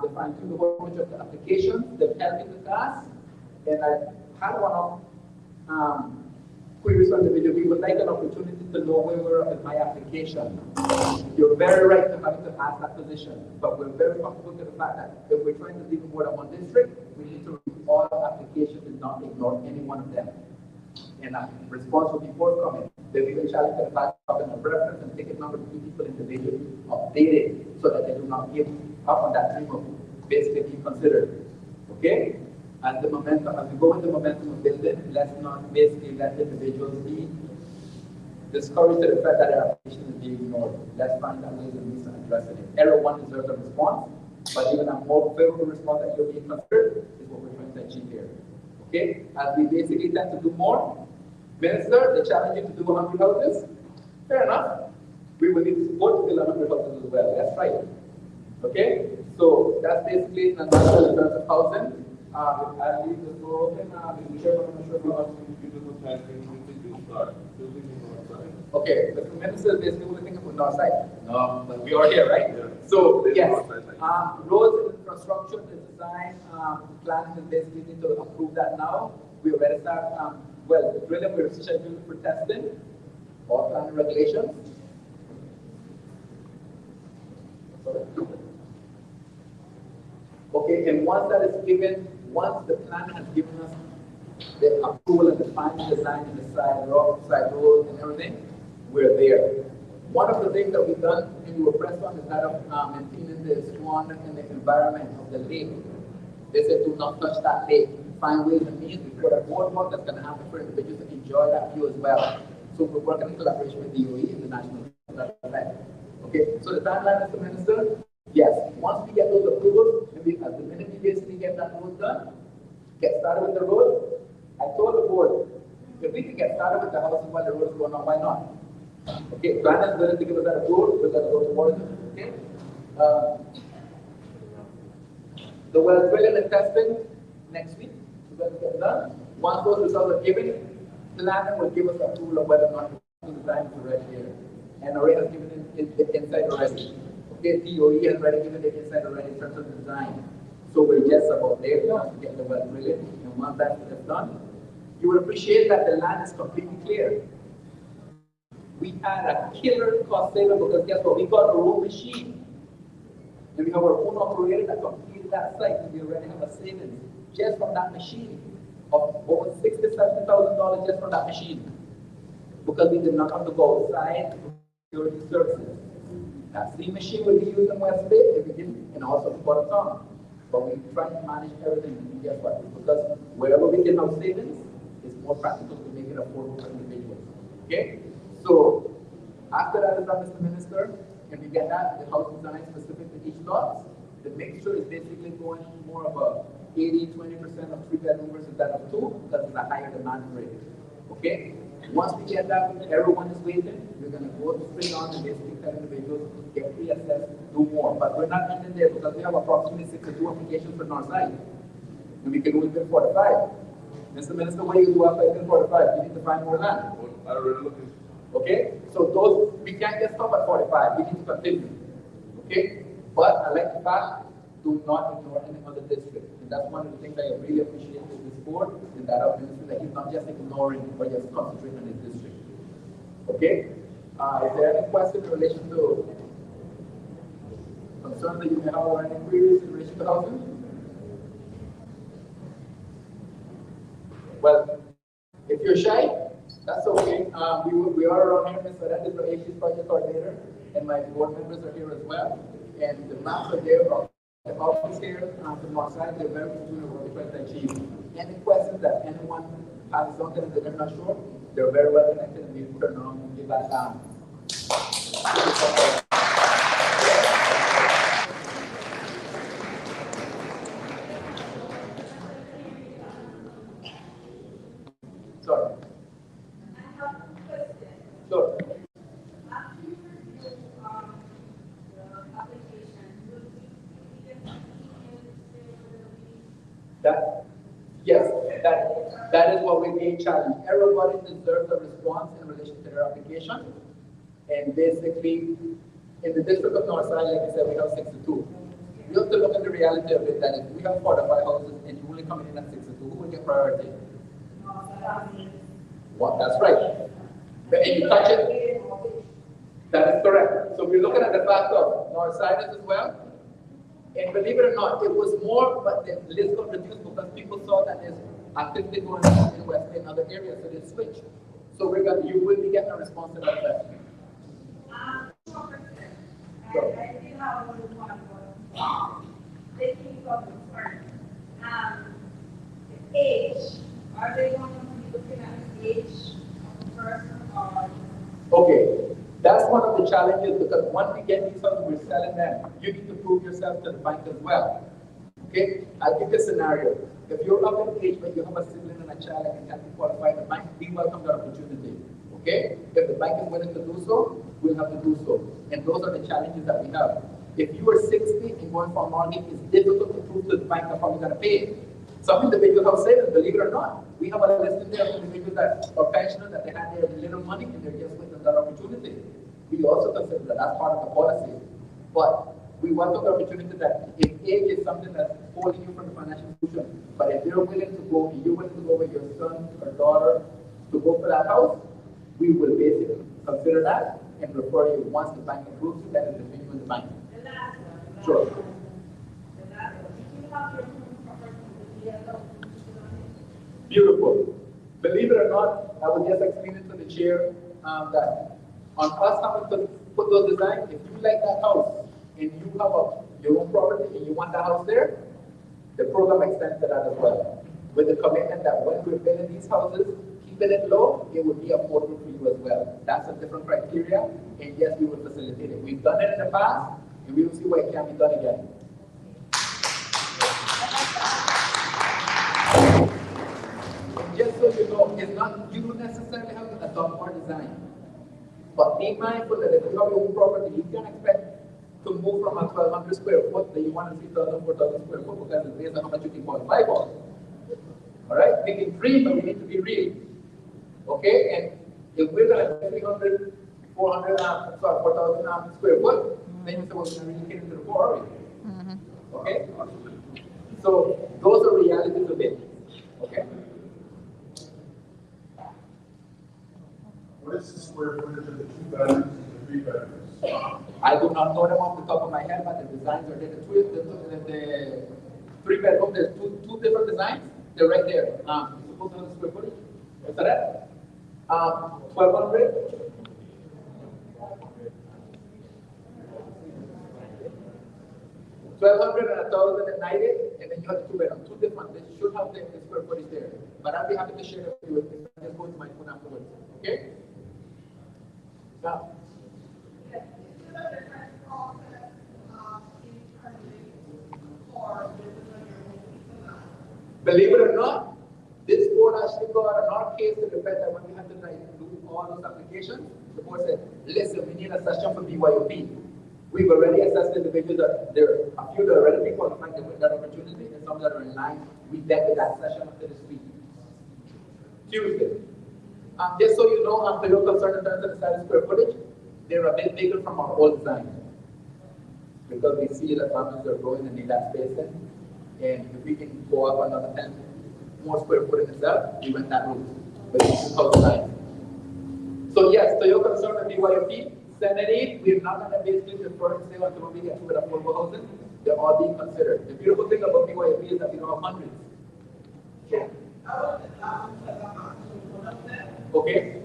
they fine-tune the whole approach of the applications, they're helping the task, and I had one of queries from the video. We would like an opportunity to know where we're at in my application. You're very right to having to ask that position, but we're very comfortable with the fact that if we're trying to deal with more than one district, we need to review all applications and not ignore any one of them. And a response will be forthcoming. They will challenge the fact of a reference and take a number of people individually updated so that they do not give up on that dream of basically being considered. Okay? As the momentum, as we go with the momentum of building, let's not basically let individuals be discouraged to the fact that their application is being ignored. Let's find out ways and means to address it. Everyone deserves a response, but even a more favorable response that you're being considered is what we're trying to achieve here. Okay? As we basically tend to do more, Minister, the challenge is to do 100 houses. Fair enough. We will need support to build 100 houses as well. That's right. Okay? So that's basically in terms of housing. I'll leave the floor open. Mr. Chairman, I'm not sure if you want to give us a time to start building in Northside. Okay, the Minister is basically only thinking about Northside. No, but we are here, right? Yeah. So, yes, roads and infrastructure, the design, planning is basically need to approve that now. We already start. Well, drilling, we're scheduled for testing, all planning regulations. Okay, and once that is given, once the plan has given us the approval and the final design and the side road and everything, we're there. One of the things that we've done and we were pressed on is that of maintaining the swan and the environment of the lake. They said do not touch that lake. Find ways and means. We put a boardwalk that's going to happen for individuals to enjoy that view as well. So we're working in collaboration with DOE and the National Plan. Okay, so the timeline, Mr. Minister, yes, once we get those approvals, and we, as that the minute you basically get that road done, get started with the road. I told the board, if we can get started with the houses while the road is going on, why not? Okay, plan is willing to give us that road, we're going to go towards it. Okay? The well drilling and testing next week, we're going to get done. Once those results are given, planning will give us approval of whether or not the design is already here. And already has given it the insight already. Okay, DOE has already given the insight already in terms of the design. So we're just about there to get the well drilling. And once that is done, you would appreciate that the land is completely clear. We had a killer cost saver because guess what? We got our own machine. And we have our own operator that completed that site, and we already have a savings just from that machine of over $60,000 to $70,000 just from that machine. Because we did not have to go outside for security services. That same machine will be used in West Bay if we didn't, and also for Port of Town. But we try to manage everything, and guess what? Because wherever we can have savings, it's more practical to make it affordable for individuals. Okay? So, after that is done, Mr. Minister, and we get that, the house design specific to each lot, the mixture is basically going more of a 80-20% of 3-bedroom versus that of 2, because it's a higher demand rate. Okay? Once we get that, everyone is waiting, we're going to go straight on and basically tell individuals, get pre-assessed, do more. But we're not ending there because we have approximately 62 applications for Northside. And we can only build 45. Mr. Minister, what do you do after I build 45? You need to find more land. I already looked at it. Okay? So those, we can't just stop at 45. We need to continue. Okay? But I like the fact, do not ignore any other district. And that's one of the things I really appreciate with this board, and that our minister, that he's not just ignoring or just concentrating on his district. Okay? Is there any question in relation to concerns that you may have or any queries in relation to housing? Well, if you're shy, that's okay. We are around here. Mr. Red is the AC's project coordinator, and my board members are here as well. And the maps are there. The office here from Northside, they're very familiar with what we're trying to achieve. Any questions that anyone has something that they're not sure, they're very well connected, and we turn around and give that down. Sorry. I have a question. Sure. After you review the application, will you get an That is what we're being challenged. Everybody deserves a response in relation to their application. And basically, in the district of Northside, like I said, we have 62. You have to look at the reality of it, that if we have 45 houses and you only coming in at 62, who will get priority? Well, that's right. And you touch it, that is correct. So we're looking at the fact of Northsiders as well. And believe it or not, it was more, but the list got reduced because people saw that there's activity going on in West Bay and other areas, so they switched. So you will be getting a response to that question. I did have one more. Taking from concern. The age. Are they going to be looking at the age of the person or? Okay, that's one of the challenges because once we get these houses, we're selling them. You need to prove yourself to the bank as well. Okay, I'll give you a scenario. If you're up in age but you have a sibling and a child and can't be qualified, the bank, we welcome that opportunity. Okay, if the bank is willing to do so, we'll have to do so. And those are the challenges that we have. If you are 60 and going for a mortgage, it's difficult to prove to the bank of how you're going to pay it. Some individuals have savings, believe it or not. We have a list in there of individuals that are pensioners that they have their little money and they're just waiting for that opportunity. We also consider that as part of the policy. But we welcome the opportunity that if age is something that's holding you from the financial institution, but if you're willing to go and you're willing to go with your son or daughter to go for that house, we will basically consider that and refer you once the bank approves it, that is between you and the bank. The last one. Sure. The last one. If you have your own property, beautiful. Believe it or not, I was just explaining to the chair that on us having to put those designs, if you like that house and you have your own property and you want that house there, the program extends to that as well. With the commitment that when we're building these houses, keeping it low, it will be affordable for you as well. That's a different criteria, and yes, we will facilitate it. We've done it in the past, and we will see why it can be done again. you don't necessarily have to adopt our design. But be mindful that if you have your own property, you can't expect to move from a 1,200 square foot that you want to 3,000, 4,000 square foot because it's based on how much you can qualify for. All right? We can dream, but we need to be real. Okay? And if we're going to have 300, 400, 4,000 square foot, then you say, well, we're going to relocate into the poor, are we? Okay? So those are realities of it. Okay? What is the square footage of the 2 bedrooms and the 3 bedrooms? I do not know them off the top of my head, but the designs are there. The 3 bedroom, there's two different designs. They're right there. Supposed to have the square footage. What's that? 1,200. 1,200 and 1,090, and then you have the 2 bedroom. Two different. They should have the square footage there. But I'll be happy to share it with you if I just go to my phone afterwards. Okay? Now. Believe it or not, this board actually got an our case to the effect that when we had to do all those applications, the board said, listen, we need a session for BYOP. We've already assessed the individuals that there are a few that are already qualified to win that opportunity and some that are in line. We dealt with that session after this week. Tuesday. Just so you know, I'm little concerned in terms of the size square footage. They're a bit bigger from our old design. Because we see that families are growing and need that space in. And if we can go up another 10 more square foot in itself, we went that route. But this is how design. So yes, to your concern with BYOP, Senate 8, we're not going to basically defer and say until we get to the affordable housing. They're all being considered. The beautiful thing about BYOP is that we don't have hundreds. Yeah. Okay.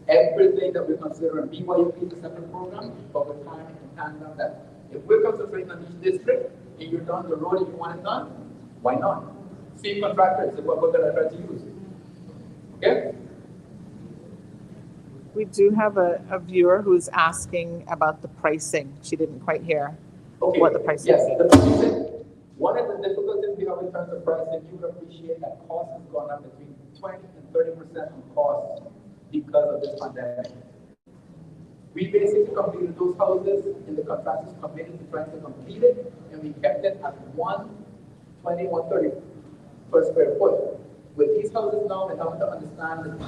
Everything that we consider in BYOP is a separate program, but we're trying to tandem that. If we're concentrating on each district and you're done the road and you want it done, why not? Same contractors is what we're going to try to use. Okay? We do have a viewer who's asking about the pricing. She didn't quite hear what the pricing is. Yes, the pricing. One of the difficulties we have in terms of pricing, you would appreciate that cost has gone up between 20 and 30% on cost because of this pandemic. We basically completed those houses and the contractors committed to trying to complete it, and we kept it at 120, 130 per square foot. With these houses now, and having to understand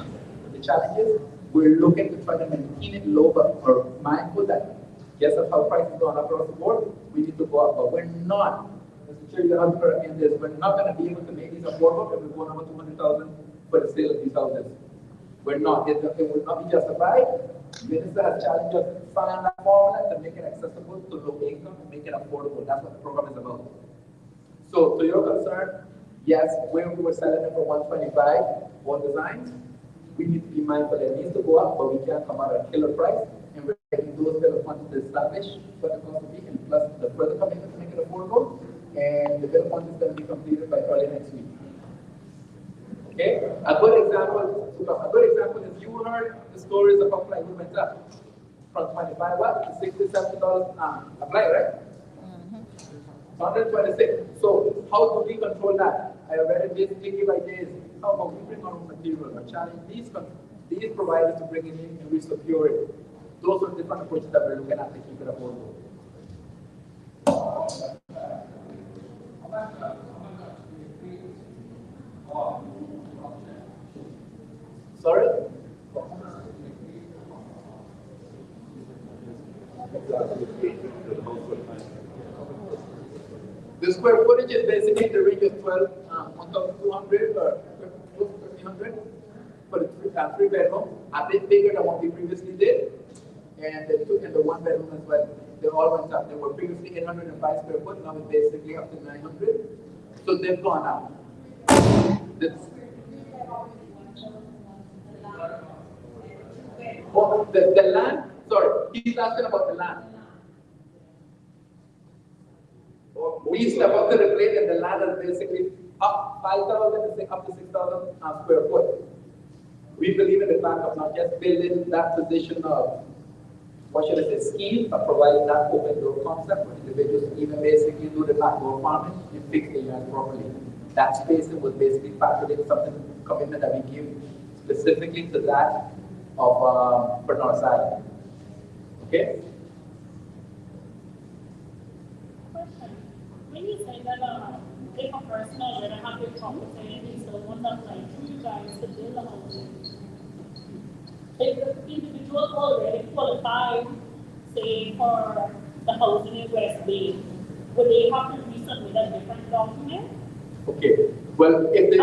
the challenges, we're looking to try to maintain it low, but we're mindful that just as how prices gone up across the board, we need to go up, but we're not. Mr. Chair, you have to correct me on this. We're not going to be able to make these affordable if we're going over 200,000 for the sale of these houses. We're not. It will not be justified. The minister has challenged us to find that formula to make it accessible to low income and make it affordable. That's what the program is about. So, to your concern, yes, where we were selling it for 125 for designs, we need to be mindful that it needs to go up, but we can't come out at a killer price. And we're taking those bit of funds to establish what the cost will be, and plus the further commitment to make it affordable. And the bit of funds is going to be completed by early next week. Okay? A good example is you heard the stories of how plywood went up from 25 what to $60, $70 a ply, right? 126. So how do we control that? I already basically give ideas. How about we bring our own material or challenge these providers to bring it in and we secure it? Those are different approaches that we're looking at to keep it affordable. Sorry? The square footage is basically in the range of 1,200 or 1,300 for the 3 bedroom, a bit bigger than what we previously did, and the 1 bedroom as well. They all went up. They were previously 805 square foot, now it's basically up to 900. So they've gone up. The land, sorry, he's asking about the land. We step up to the plate and the land is basically up 5,000 up to 6,000 square foot. We believe in the fact of not just building that position of what should I say, scheme of providing that open door concept for individuals to even basically do the backdoor farming and fix the yard properly. That space was basically factored in something commitment that we give specifically to that of for Northside. Okay? When you say that if a person already have the property and he still want to apply to you guys to build a house, if the individual already qualified, say for the housing in West Bay, would they have to resubmit a different document? Okay. Well, if the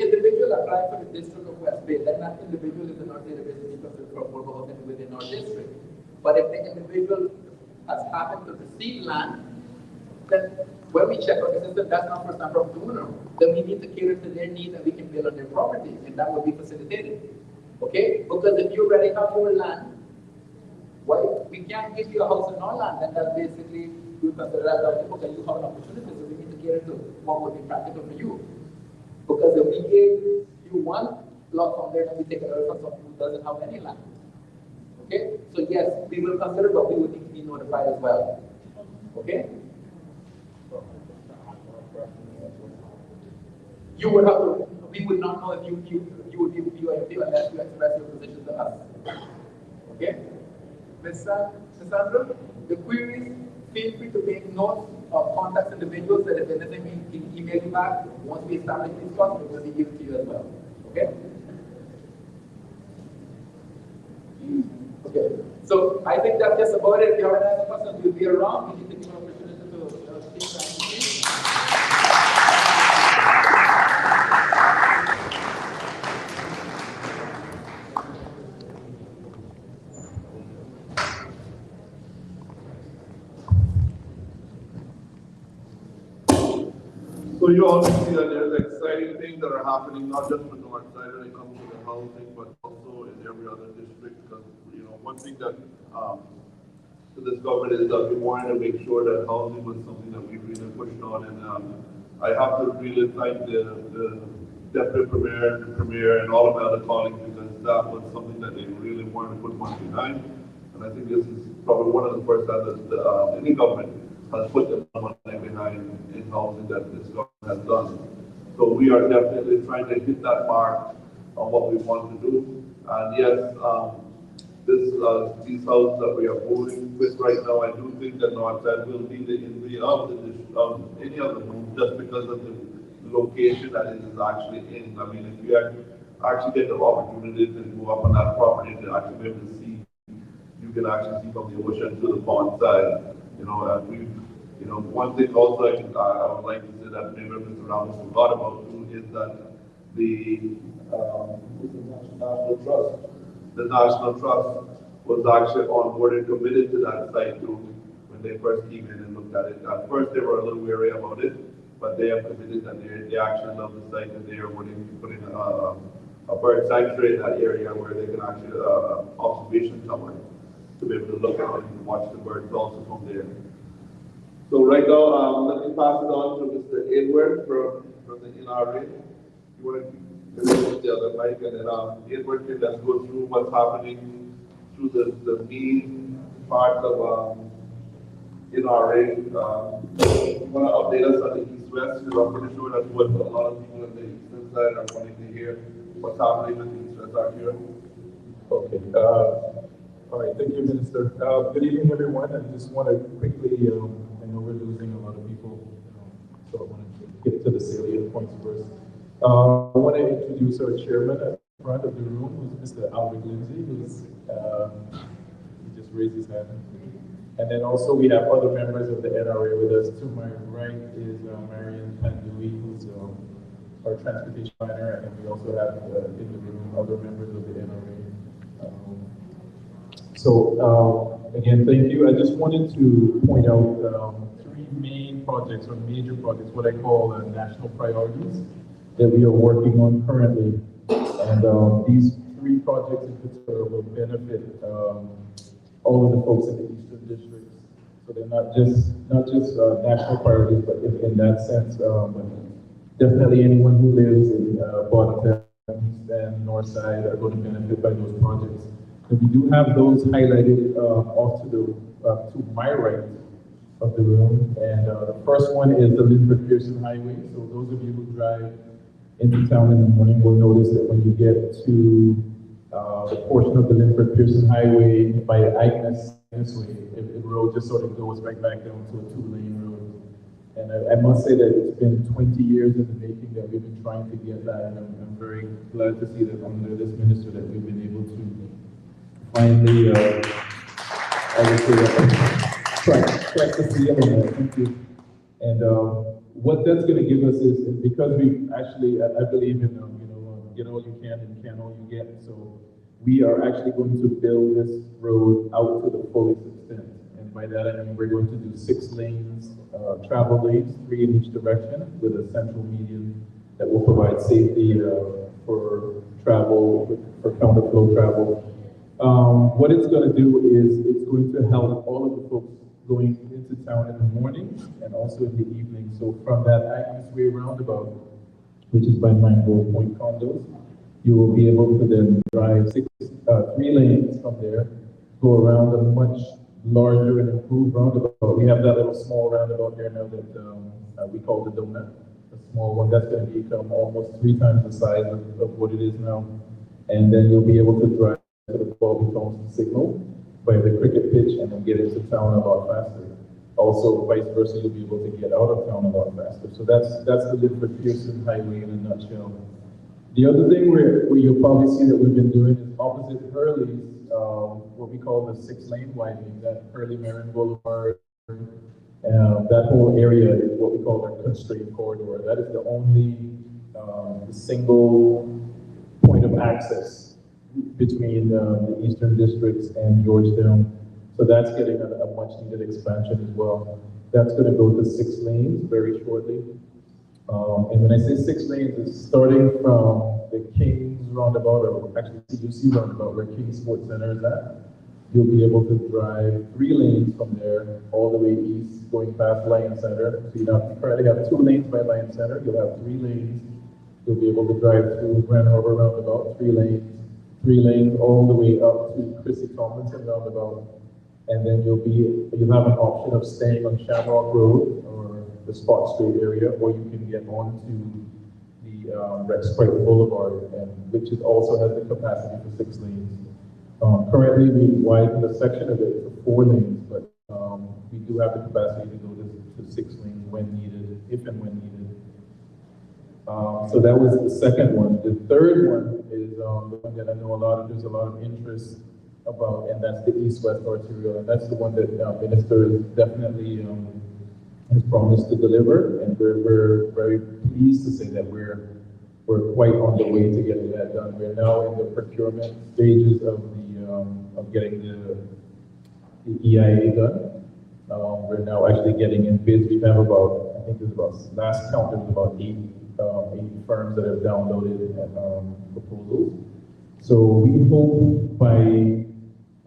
individual applied for the district of West Bay, then that individual is not database because it's for affordable housing within our district. But if the individual has happened to receive land, then when we check out the system, that's not first time property owner. Then we need to cater to their needs and we can build on their property, and that will be facilitated. Okay? Because if you already have your land, well, we can't give you a house in our land, then that's basically, we consider that because you have an opportunity, so we need to cater to what would be practical for you. Because if we gave you one block from there, then we take it away from someone who doesn't have any land. Okay? So yes, we will consider, but we would need to be notified as well. Okay? You would have to, we would not know if you would be UIP unless you express your position to us. Okay? Ms. Sandra, the queries, feel free to make notes of contact individuals that if anything we can email you back. Once we establish these costs, we will be given to you as well. Okay? Okay. So I think that's just about it. If you have any other questions, we'll be around. We need to give an opportunity to speak. So you also see that there's exciting things that are happening, not just with Northside when it comes to the housing, but also in every other district. Because, you know, one thing that to this government is that we wanted to make sure that housing was something that we really pushed on. And I have to really thank the deputy premier, and all of my other colleagues, because that was something that they really wanted to put money behind. And I think this is probably one of the first times that any government has put the money behind in housing that this government has done. So we are definitely trying to hit that mark on what we want to do. And yes, these houses that we are moving with right now, I do think that Northside will be the envy of any of the move just because of the location that it is actually in. I mean, if you actually get the opportunity to go up on that property to actually be able to see, you can actually see from the ocean to the pond side. You know, one thing also I would like to say that maybe Mr. Ramos forgot about too is that the National Trust was actually on board and committed to that site too when they first came in and looked at it. At first they were a little wary about it, but they have committed that they actually love the site and they are willing to put in a bird sanctuary in that area where they can actually observation tower to be able to look at it and watch the birds also from there. So right now, let me pass it on to Mr. Edward from the NRA. You want to give the other mic, and then Edward can let's go through what's happening through the main part of NRA. You want to update us on the East-West? Because I'm pretty sure that's what a lot of people on the eastern side are wanting to hear. What's happening with the East-West out here? Okay. All right. Thank you, Minister. Good evening, everyone. I just want to quickly, I know we're losing a lot of people, so I want to get to the salient points first. I want to introduce our chairman at the front of the room, who's Mr. Albert Lindsay, who's he just raised his hand. And then also we have other members of the NRA with us. To my right is Marion Pandui, who's our transportation planner, and we also have in the room other members of the NRA. Again, thank you. I just wanted to point out three main projects or major projects, what I call national priorities that we are working on currently. And these three projects in particular will benefit all of the folks in the Eastern Districts. So they're not just national priorities, but in that sense, definitely anyone who lives in Bonneville and Northside are going to benefit by those projects. And we do have those highlighted off to my right of the room. And the first one is the Linford Pearson Highway. So those of you who drive into town in the morning will notice that when you get to the portion of the Linford Pearson Highway by Agnes Way, the road just sort of goes right back down to a 2-lane road. And I must say that it's been 20 years in the making that we've been trying to get that, and I'm very glad to see that under this minister that we've been able to finally, I would say, crack the seal on that. Thank you. And what that's going to give us is because we actually, I believe in get all you can and can all you get. So we are actually going to build this road out to the fullest extent. And by that I mean we're going to do 6 lanes, travel lanes, 3 in each direction, with a central median that will provide safety for travel, for counterflow travel. What it's going to do is it's going to help all of the folks going into town in the morning and also in the evening. So from that Agnes Way roundabout, which is by Mangrove Point Condos, you will be able to then drive 3 lanes from there, go around a much larger and improved roundabout. We have that little small roundabout here now that we call the donut, a small one that's going to become almost 3 times the size of what it is now. And then you'll be able to drive to the Bobby Thompson signal by the cricket pitch and then get into town a lot faster. Also, vice versa, you'll be able to get out of town a lot faster. So that's the Linford Pearson Highway in a nutshell. The other thing where you'll probably see that we've been doing is opposite Hurley's, what we call the 6-lane widening, that Hurley Marion Boulevard. That whole area is what we call our constrained corridor. That is the only single point of access between the eastern districts and Georgetown. So that's getting a much needed expansion as well. That's going to go to 6 lanes very shortly. And when I say 6 lanes, it's starting from the Kings roundabout, or actually CUC roundabout, where Kings Sports Center is at. You'll be able to drive 3 lanes from there all the way east, going past Lion Center. So you currently have 2 lanes by Lion Center. You'll have 3 lanes. You'll be able to drive through Grand Harbor roundabout, 3 lanes all the way up to Chrissy Tomlinson roundabout. And then you'll have an option of staying on Shamrock Road or the Spot Street area, or you can get onto the Rex Sprite Boulevard, which also has the capacity for 6 lanes. Currently, we widened a section of it to 4 lanes, but we do have the capacity to go to 6 lanes when needed, if and when needed. So that was the second one. The third one is the one that I know there's a lot of interest about, and that's the East-West Arterial, and that's the one that Minister definitely has promised to deliver, and we're very pleased to say that we're quite on the way to getting that done. We're now in the procurement stages of getting the EIA done. We're now actually getting in bids. We have last count, there's about 8 firms that have downloaded proposals. So we hope by,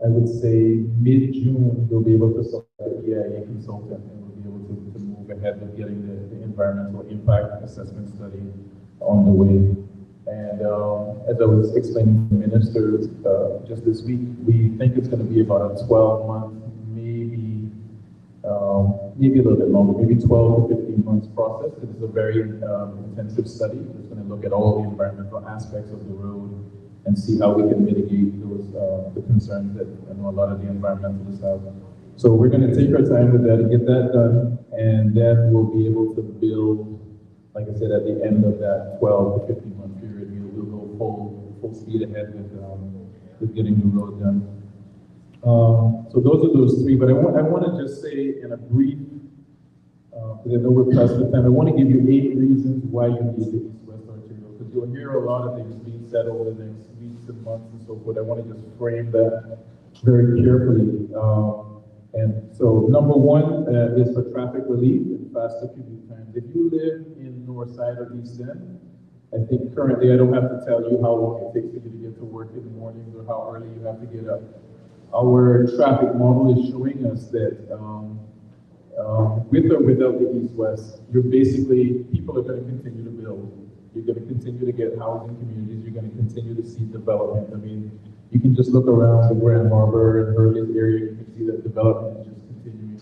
I would say, mid-June, we'll be able to select the EIA consultant, and we'll be able to move ahead with getting the environmental impact assessment study on the way. And as I was explaining to the ministers just this week, we think it's going to be about a 12-month, maybe a little bit longer, maybe 12 to 15 months process. It is a very intensive study. It's going to look at all the environmental aspects of the road and see how we can mitigate those the concerns that I know a lot of the environmentalists have. So we're going to take our time with that and get that done, and then we'll be able to build, like I said, at the end of that 12 to 15 month period, we'll go full speed ahead with getting the road done. So those are those 3, but I want to just say in a brief, because I know we're pressed for time, I want to give you 8 reasons why you need the East-West Arterial, because you'll hear a lot of things being said over the next weeks and months and so forth. I want to just frame that very carefully. And so number 1 is for traffic relief and faster commute times. If you live in North Side or East End, I think currently I don't have to tell you how long it takes for you to get to work in the mornings or how early you have to get up. Our traffic model is showing us that with or without the East-West, people are going to continue to build. You're going to continue to get housing communities. You're going to continue to see development. I mean, You can just look around the Grand Harbor and Hurley area, you can see that development is just continuing.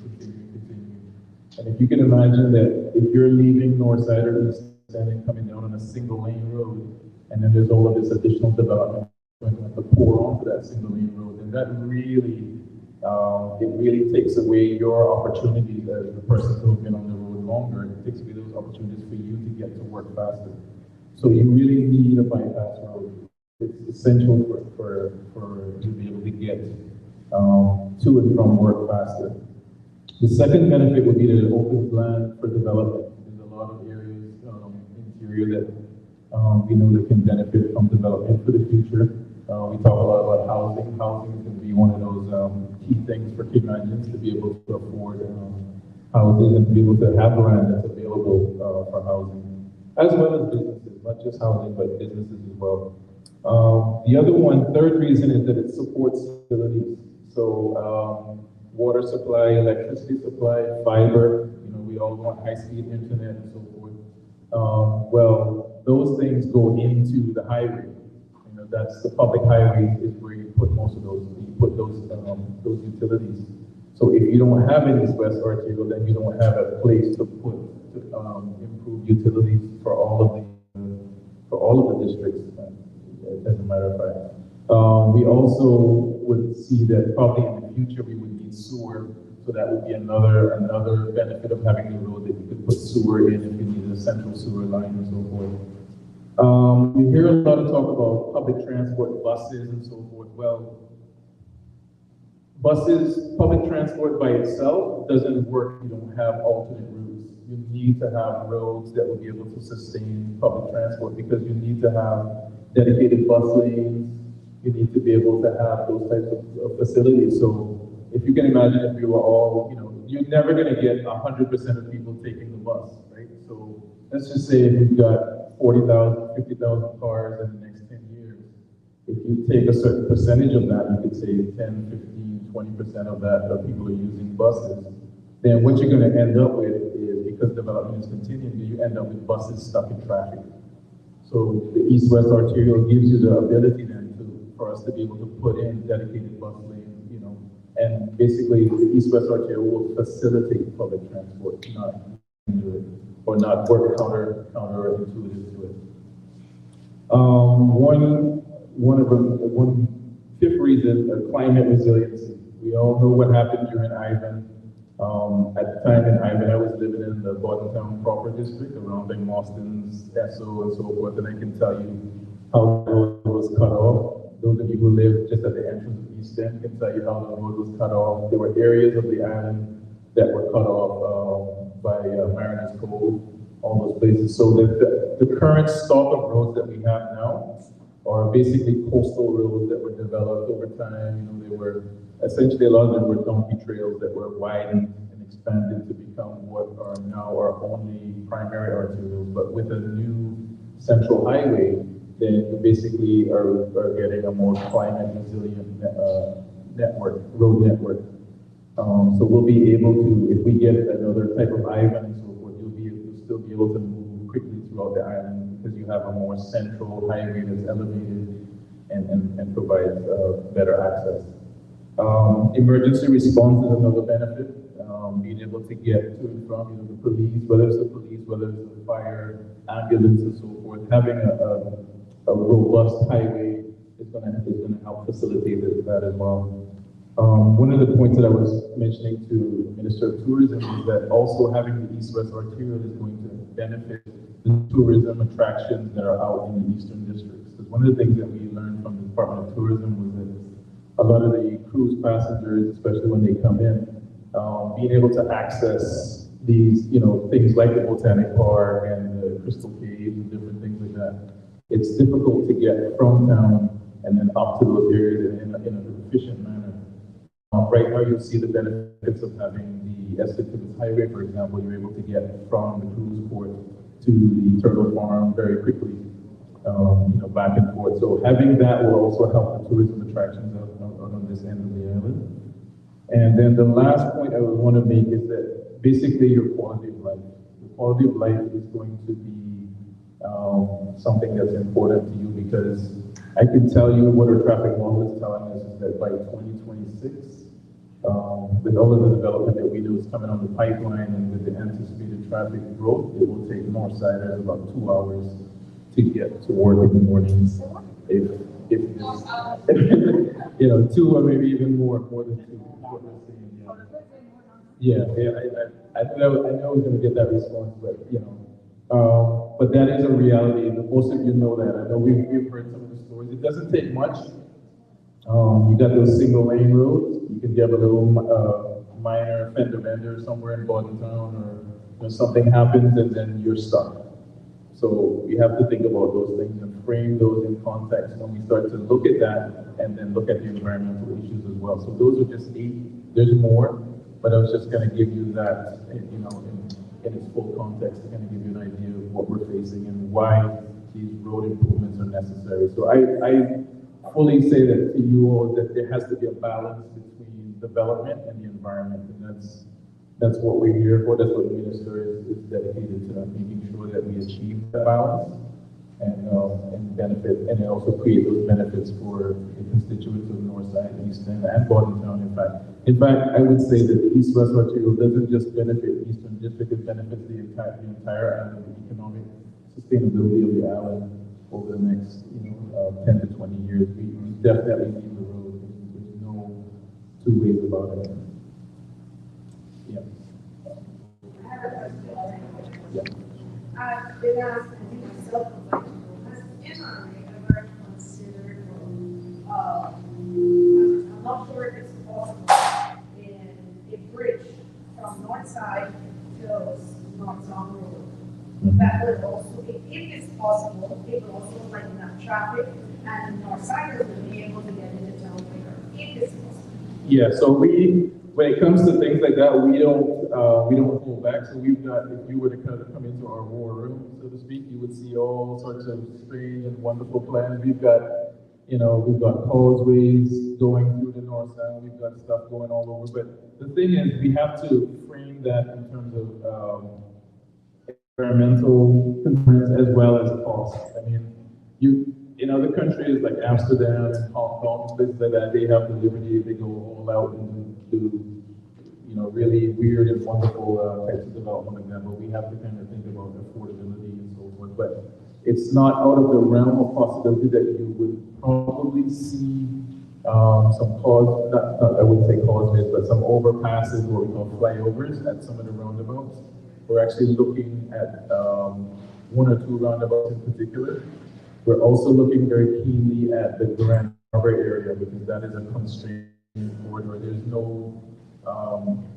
And if you can imagine that if you're leaving North Side or East Side and coming down on a single lane road, and then there's all of this additional development going to have to pour onto that single lane road, then that really, it really takes away your opportunities as the person who's been on the road longer. It takes away those opportunities for you to get to work faster. So you really need a bypass road. It's essential for you to be able to get to and from work faster. The second benefit would be that it opens land for development. There's a lot of areas interior that we know that can benefit from development for the future. We talk a lot about housing. Housing is going to be one of those key things for Caymanians to be able to afford houses and to be able to have land that's available for housing, as well as businesses, not just housing, but businesses as well. The other one, third reason is that it supports utilities. So water supply, electricity supply, fiber, we all want high-speed internet and so forth. Well, those things go into the highway. That's the public highway is where you put most of those, those utilities. So if you don't have an East-West arterial, then you don't have a place to put, improve utilities for all of the districts, as a matter of fact. We also would see that probably in the future we would need sewer, so that would be another benefit of having the road, that you could put sewer in if you need a central sewer line and so forth. You hear a lot of talk about public transport, buses and so forth. Well, public transport by itself doesn't work if you don't have alternate routes. You need to have roads that will be able to sustain public transport, because you need to have dedicated bus lanes. You need to be able to have those types of facilities. So if you can imagine, if we were all, you're never going to get 100% of people taking the bus, right? So let's just say if you've got 40,000, 50,000 cars in the next 10 years, if you take a certain percentage of that, you could say 10, 15, 20% of that of people are using buses, then what you're going to end up with is, because development is continuing, you end up with buses stuck in traffic. So the East-West arterial gives you the ability then for us to be able to put in dedicated bus lanes, and basically the East-West arterial will facilitate public transport, not hinder it, or not work counterintuitive to it. One fifth reason, climate resiliency. We all know what happened during Ivan. At the time in Ivan, I was living in the Bordentown proper district around Boston's, Esso and so forth, and I can tell you how the road was cut off. Those of you who live just at the entrance of East End can tell you how the road was cut off. There were areas of the island that were cut off by Mariners Cove, all those places. So the current stock of roads that we have now are basically coastal roads that were developed over time. They were essentially, a lot of them were donkey trails that were widened and expanded to become what are now our only primary arterials. But with a new central highway, then you basically are getting a more climate resilient road network. So we'll be able to, if we get another type of Ivan and so forth, you'll still be able to move quickly throughout the island, because you have a more central highway that's elevated and provides better access. Emergency response is another benefit. Being able to get to and from, the police, whether it's the fire, ambulance, and so forth. Having a robust highway is going to help facilitate that as well. One of the points that I was mentioning to the Minister of Tourism is that also having the East-West arterial is going to benefit the tourism attractions that are out in the eastern districts. Because one of the things that we learned from the Department of Tourism was that a lot of the cruise passengers, especially when they come in, being able to access these, things like the Botanic Park and the Crystal Caves and different things like that, it's difficult to get from town and then up to those areas in an efficient manner. Right now, you'll see the benefits of having the Essex Highway, for example. You're able to get from the cruise port to the turtle farm very quickly, back and forth. So having that will also help the tourism attractions on this end of the island. And then the last point I would want to make is that basically your quality of life. The quality of life is going to be something that's important to you, because I can tell you what our traffic model is telling us is that by 2026, with all of the development that we do is coming on the pipeline and with the anticipated traffic growth, it will take Northsiders about 2 hours to get to work in the mornings. If you know, 2 or maybe even more than 2. What we're seeing, I know I was going to get that response, but you know, but that is a reality. And most of you know that. I know we've heard some of the stories. It doesn't take much. You got those single lane roads. You can get a little minor fender bender somewhere in Bordentown, or you know, something happens and then you're stuck. So we have to think about those things and frame those in context when we start to look at that and then look at the environmental issues as well. So those are just 8. There's more, but I was just going to give you that, you know, in its full context, to kind of give you an idea of what we're facing and why these road improvements are necessary. So I fully say that to you all that there has to be a balance between development and the environment, and that's what we're here for. That's what the minister is dedicated to, making sure that we achieve that balance and benefit, and also create those benefits for the constituents of Northside, East End, and Bordentown. In fact, I would say that the East-West Arterial doesn't just benefit the Eastern District; it benefits the entire island, the economic sustainability of the island over the next 10 to 20 years. We definitely need the road. There's no two ways about it. Yeah. I have a question. Yeah. I've been asked, I think myself, has NRA ever considered, I'm not sure if it's possible, in a bridge from north side to North Zone Road? That would also, if it's possible, it would also lighten up traffic and Northsiders would be able to get into town quicker, if it's possible. Yeah, so when it comes to things like that, we don't hold back. So we've got, if you were to kind of come into our war room, so to speak, you would see all sorts of strange and wonderful plans. We've got causeways going through the north side. We've got stuff going all over. But the thing is, we have to frame that in terms of environmental concerns as well as cost. I mean, in other countries like Amsterdam and Hong Kong, places like that, they have the liberty, they go all out and do really weird and wonderful types of development like that, but we have to kind of think about affordability and so forth. But it's not out of the realm of possibility that you would probably see some I wouldn't say causeways, but some overpasses, what we call flyovers at some of the roundabouts. We're actually looking at 1 or 2 roundabouts in particular. We're also looking very keenly at the Grand Harbor area because that is a constrained corridor. There's no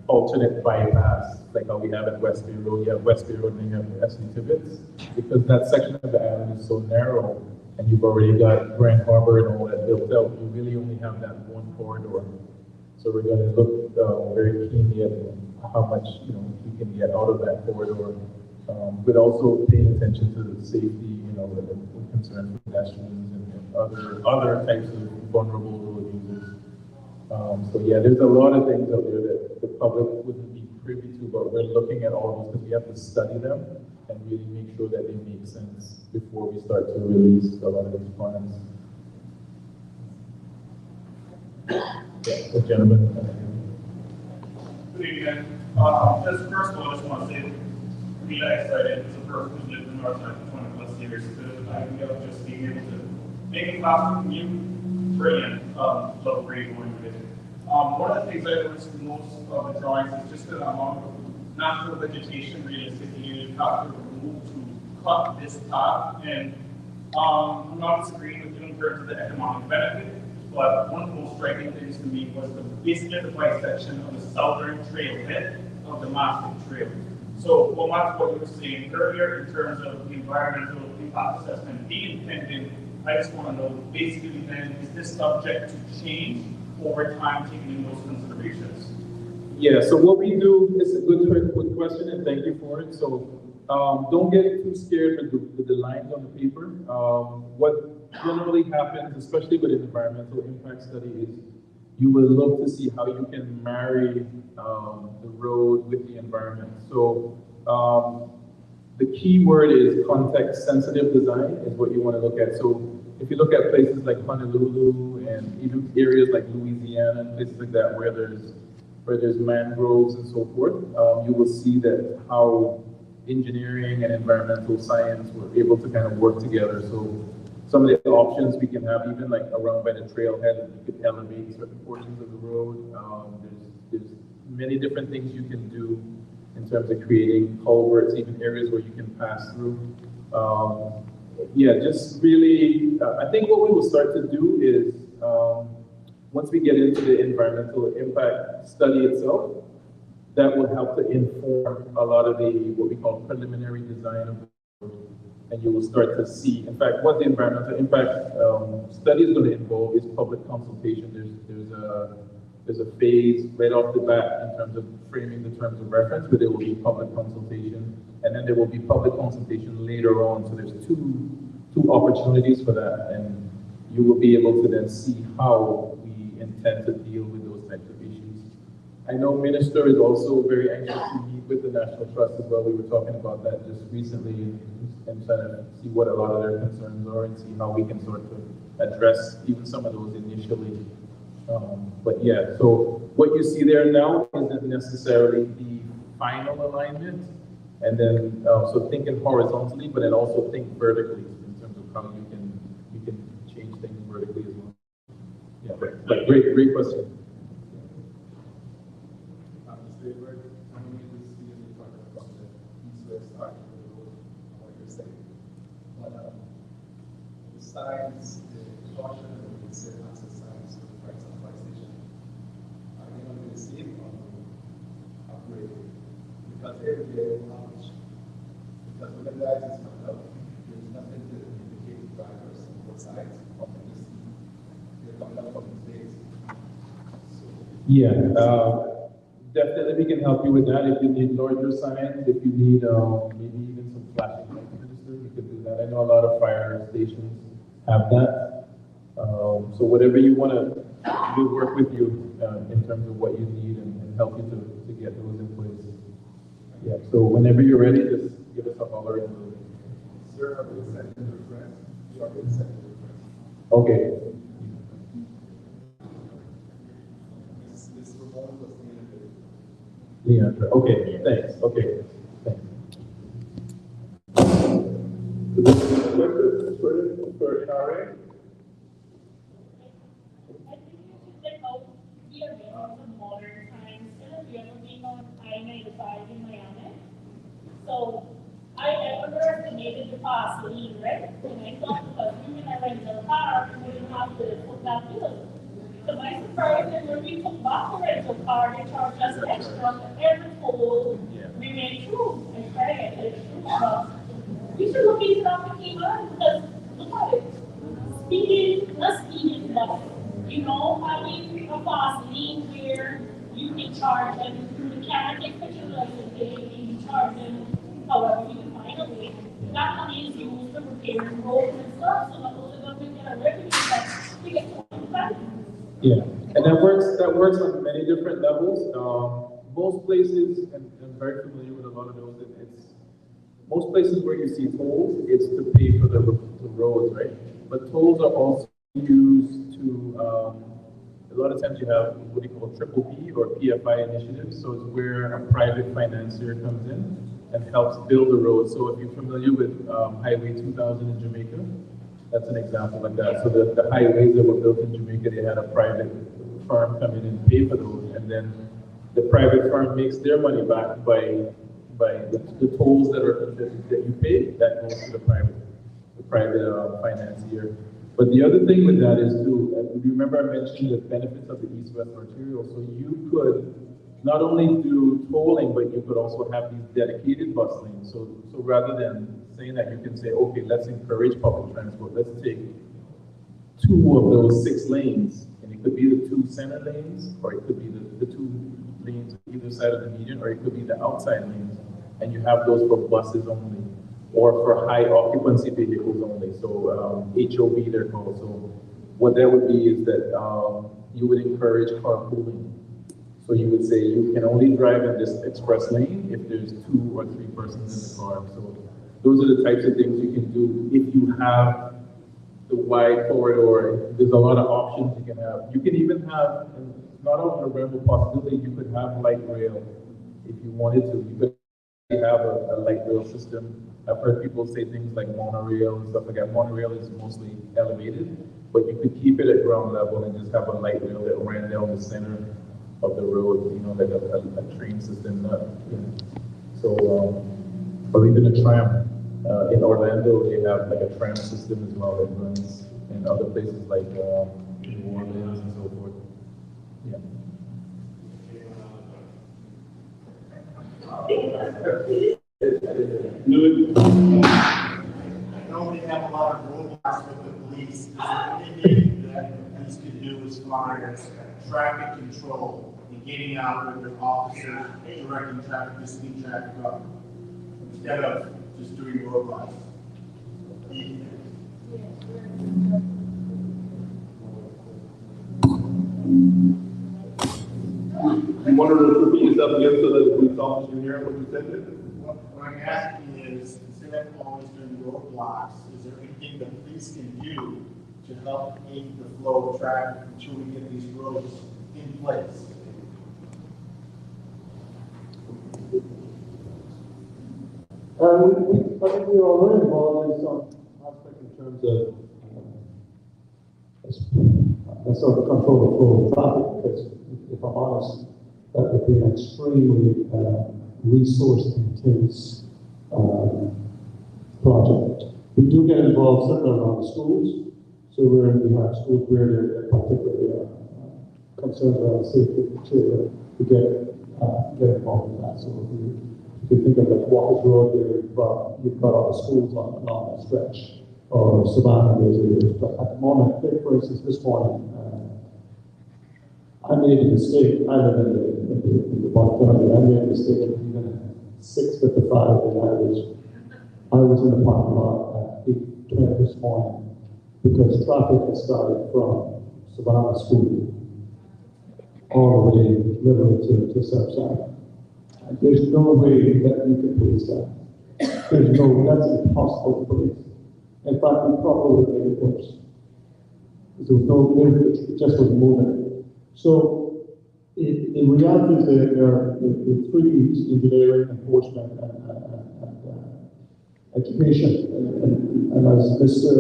alternate bypass like how we have at West Bay Road. You have West Bay Road and you have S.C. Tibbetts. Because that section of the island is so narrow and you've already got Grand Harbor and all that built out, you really only have that one corridor. So we're going to look very keenly at how much we can get out of that corridor, but also paying attention to the safety, the concerns for pedestrians and other types of vulnerable road users. So yeah, there's a lot of things out there that the public wouldn't be privy to, but we're looking at all those because we have to study them and really make sure that they make sense before we start to release a lot of these plans. Yeah, the gentleman. Good evening. Just first of all, I just want to say, I'm really excited as a person who's lived in Northside for 20+ years. The idea of just being able to make a classroom commute, brilliant. Love where you're going with it. One of the things I noticed most of the drawings is just the amount of natural vegetation realistically you have to remove to cut this path. And I'm not disagreeing with you in terms of the economic benefit. But one of the most striking things to me was basically the bisection of the southern trailhead of the Mastic Trail. So going back to what you were saying earlier in terms of the environmental impact assessment being pending, I just want to know basically then, is this subject to change over time taking in those considerations? Yeah, so what we do is a good question and thank you for it. So don't get too scared with the lines on the paper. What generally happens, especially with an environmental impact study, is you will look to see how you can marry the road with the environment. So the key word is context sensitive design is what you want to look at. So if you look at places like Honolulu and even areas like Louisiana and places like that where there's mangroves and so forth, you will see that how engineering and environmental science were able to kind of work together. So some of the options we can have, even like around by the trailhead, you could elevate certain portions of the road. There's many different things you can do in terms of creating culverts, even areas where you can pass through. Yeah, just really, I think what we will start to do is, once we get into the environmental impact study itself, that will help to inform a lot of the, what we call preliminary design of the road. And you will start to see, in fact, what the environmental impact study is going to involve is public consultation. There's a phase right off the bat in terms of framing the terms of reference, where there will be public consultation, and then there will be public consultation later on. So there's two opportunities for that, and you will be able to then see how we intend to deal with those types of issues. I know Minister is also very anxious to meet with the National Trust as well. We were talking about that just recently and trying to see what a lot of their concerns are and see how we can sort of address even some of those initially. But yeah, so what you see there now isn't necessarily the final alignment. And then, so thinking horizontally, but then also think vertically in terms of how you can change things vertically as well. Yeah, but great question. Signs, the caution and the safe access signs for the price of fire station. Are they going to be the same or upgraded? Because every day how much? Because when the guys is coming up, there's nothing to indicate drivers on both sides of the distance. They're coming up from the base. Yeah, definitely we can help you with that. If you need larger signs, if you need maybe even some flashing lights, Minister, we could do that. I know a lot of fire stations have that. So whatever you want to do, work with you in terms of what you need and help you to get those in place. Yeah, so whenever you're ready, just give us a holler. Sir, I will send you the friend. You are going to send you the friend. Okay. This Ramon was Leandra. Okay, thanks. Okay, thanks. For NRA? So I underestimated the fast lane, right? And I thought because we were in a rental car, we wouldn't have to put that bill. So my surprise is when we took back the rental car, they charged us extra for every toll we made through. And try to get it through. We should look into that with Kima because look at it. Speeding, not speeding, but having a fast lane where you can charge and the camera takes pictures like you charge them however you can find a way. That money is used for repairing roads and stuff, so not only that we get a revenue, but we get to money. Yeah, and that works on many different levels. Most places, and I'm very familiar with a lot of those, most places where you see tolls, it's to pay for the roads, right? But tolls are also used to, a lot of times you have what you call triple P or PFI initiatives. So it's where a private financier comes in and helps build the road. So if you're familiar with Highway 2000 in Jamaica, that's an example like that. So the highways that were built in Jamaica, they had a private firm come in and pay for those. And then the private firm makes their money back by the tolls that you pay, that goes to the private financier. But the other thing with that is too, you remember I mentioned the benefits of the East-West arterial. So you could not only do tolling, but you could also have these dedicated bus lanes. So rather than saying that, you can say, okay, let's encourage public transport. Let's take 2 of those 6 lanes, and it could be the 2 center lanes, or it could be the 2 lanes on either side of the median, or it could be the outside lanes, and you have those for buses only, or for high occupancy vehicles only. So HOV they're called. So what that would be is that you would encourage carpooling. So you would say you can only drive in this express lane if there's 2 or 3 persons in the car. So those are the types of things you can do if you have the wide corridor. There's a lot of options you can have. You can even have, and it's not out of the realm of possibility, you could have light rail if you wanted to. You could have a light rail system. I've heard people say things like monorail and stuff like that. Monorail is mostly elevated, but you could keep it at ground level and just have a light rail that ran down the center of the road, you know, like a train system. You know. So, or even a tram. In Orlando, they have like a tram system as well that runs in other places like New Orleans and so forth. Yeah. I know we have a lot of roadblocks with the police. Is there anything that the police can do as far as traffic control and getting out with their officers, directing traffic, to speed traffic up, instead of just doing roadblocks? You wanted to repeat yourself again so that the police officers can hear what you said there? What I'm asking is, instead of always doing roadblocks, is there anything the police can do to help aid the flow of traffic until we get these roads in place? I think we're already involved in some aspect in terms of sort of control the flow of traffic, because if I'm honest, that would be an extremely resource intense project. We do get involved certainly around schools, so we have schools where they're particularly concerned around the safety of the children to get involved in that. So if you think of like Walker's Road, you've got all the schools along that stretch, or Savannah, but at the moment, for instance, this morning, I made a mistake. I live in the Montgomery. I made a mistake of even 6:55, and I was in the parking lot at 8:20 this morning because traffic had started from Savannah School all the way literally to Southside. There's no way that you can police that. That's impossible to police. In fact, we probably made it worse. There was it just was moving. So, in reality, there are three E's: engineering, enforcement, and education. And as Mr.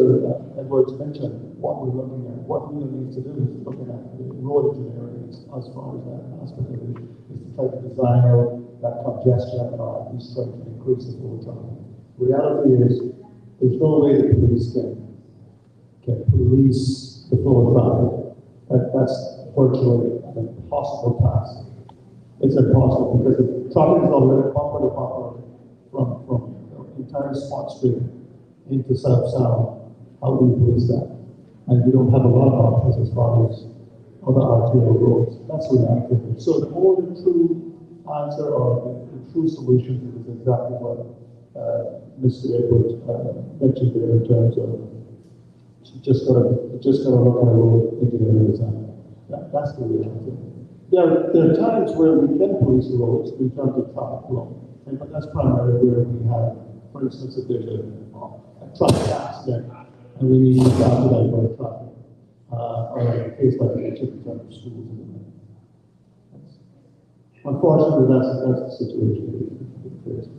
Edwards mentioned, what we're looking at, what we need to do is looking at the road engineering as far as that aspect of it, is to try to design out that congestion and all these trying to increase the flow of traffic. Reality is, there's no way the police can police the flow of traffic. That's virtually an impossible task. It's impossible because the traffic is already bumper to bumper from the entire Spot Street into South Sound. How do you police that? And we don't have a lot of options as far as other RTO roads. That's reality. So the only true answer or the true solution is exactly what Mr. Edwards mentioned there in terms of you just gotta look at a road engineering design. That's the reality. There are times where we can police the roads in terms of traffic flow, but that's primarily where we have, for instance, if there's a traffic accident and we need to divert traffic, or a case like that in terms of schools. Unfortunately, that's the situation we face.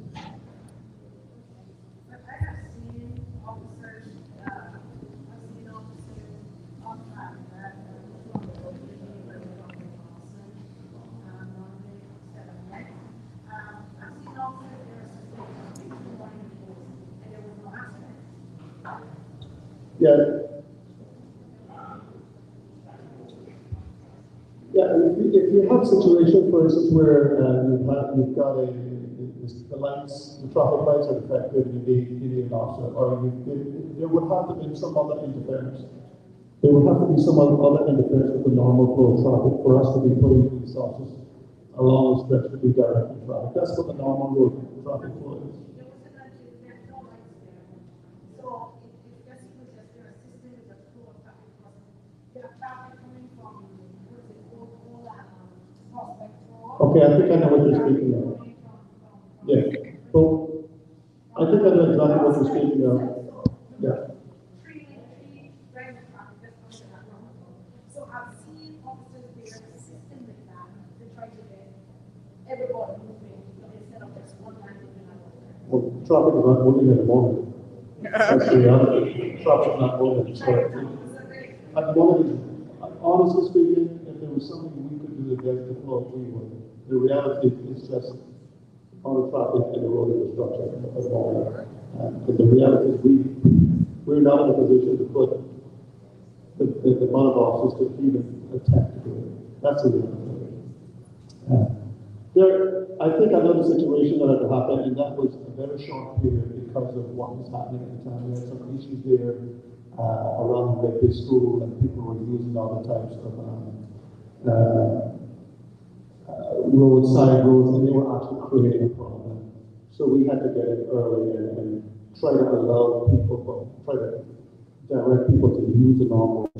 If you have a situation, for instance, where you've got the traffic lights are defective, you need an officer, or there would have to be some other interference. There would have to be some other interference with the normal flow of traffic for us to be putting police officers along the stretch to be directing traffic. That's what the normal road traffic flow is. Okay, I think I know what you're speaking of. Yeah. So I think I know exactly what you're speaking of. Yeah. I've seen officers there assisting with that to try to get everybody moving, instead of just one man moving out. Well, traffic is not moving at the moment. That's the reality. Traffic is not moving. So at the moment, honestly speaking, if there was something we could do against the flow, we would. The reality is just on the traffic and the road infrastructure at the moment. But the reality is we're not in a position to put the amount of officers to even attempt to do it. That's the reality. I think another situation that had happened, and that was a very short period because of what was happening at the time. We had some issues there around the school, and people were using other types of roadside roads, and they were actually creating a problem. So we had to get in early and try to allow people, try to direct people to use the normal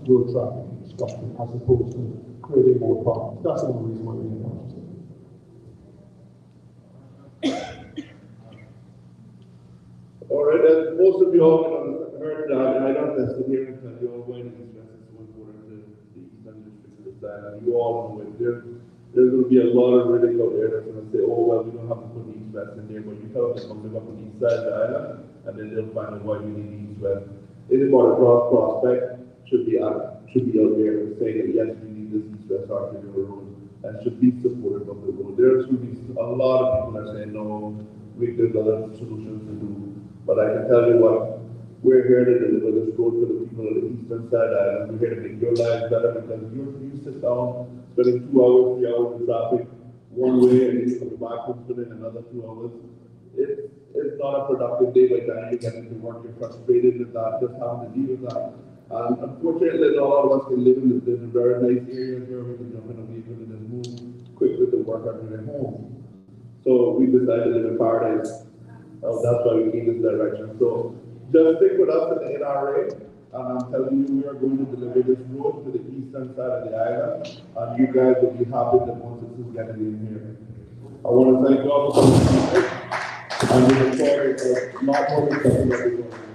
road traffic structure as opposed to creating more problems. That's the only reason why we announced it. All right, as most of you all heard that, and I don't necessarily hear that you all went into stresses so important to the Eastern District of the side, and you all know it. There's going to be a lot of ridicule there that's going to say, oh, well, we don't have to put East West in there, but you tell them to come live up on the east side of the island, and then they'll find out why you need East West. Anybody broad prospect should be out there and saying that, yes, we need this East West arterial road, and should be supportive of the road. There's going to be a lot of people that say, no, there's other solutions to do. But I can tell you what, we're here to deliver this road to the people of the eastern side island. We're here to make your lives better because you sit down, spending 2 hours, 3 hours in traffic, one way, and then you come back and spend another 2 hours. It's not a productive day by the time you get into work. You're frustrated with that, just having to deal with that. And unfortunately, not all of us can live in the very nice areas where we can jump in a vehicle and then move quickly to work after their home. So we decided to live in paradise. That's why we came in this direction. So just stick with us in the NRA, and I'm telling you, we are going to deliver this road to the eastern side of the island, and you guys will be happy that once this is getting in here. I want to thank you all for coming, and we look forward to not only something that we're going to do.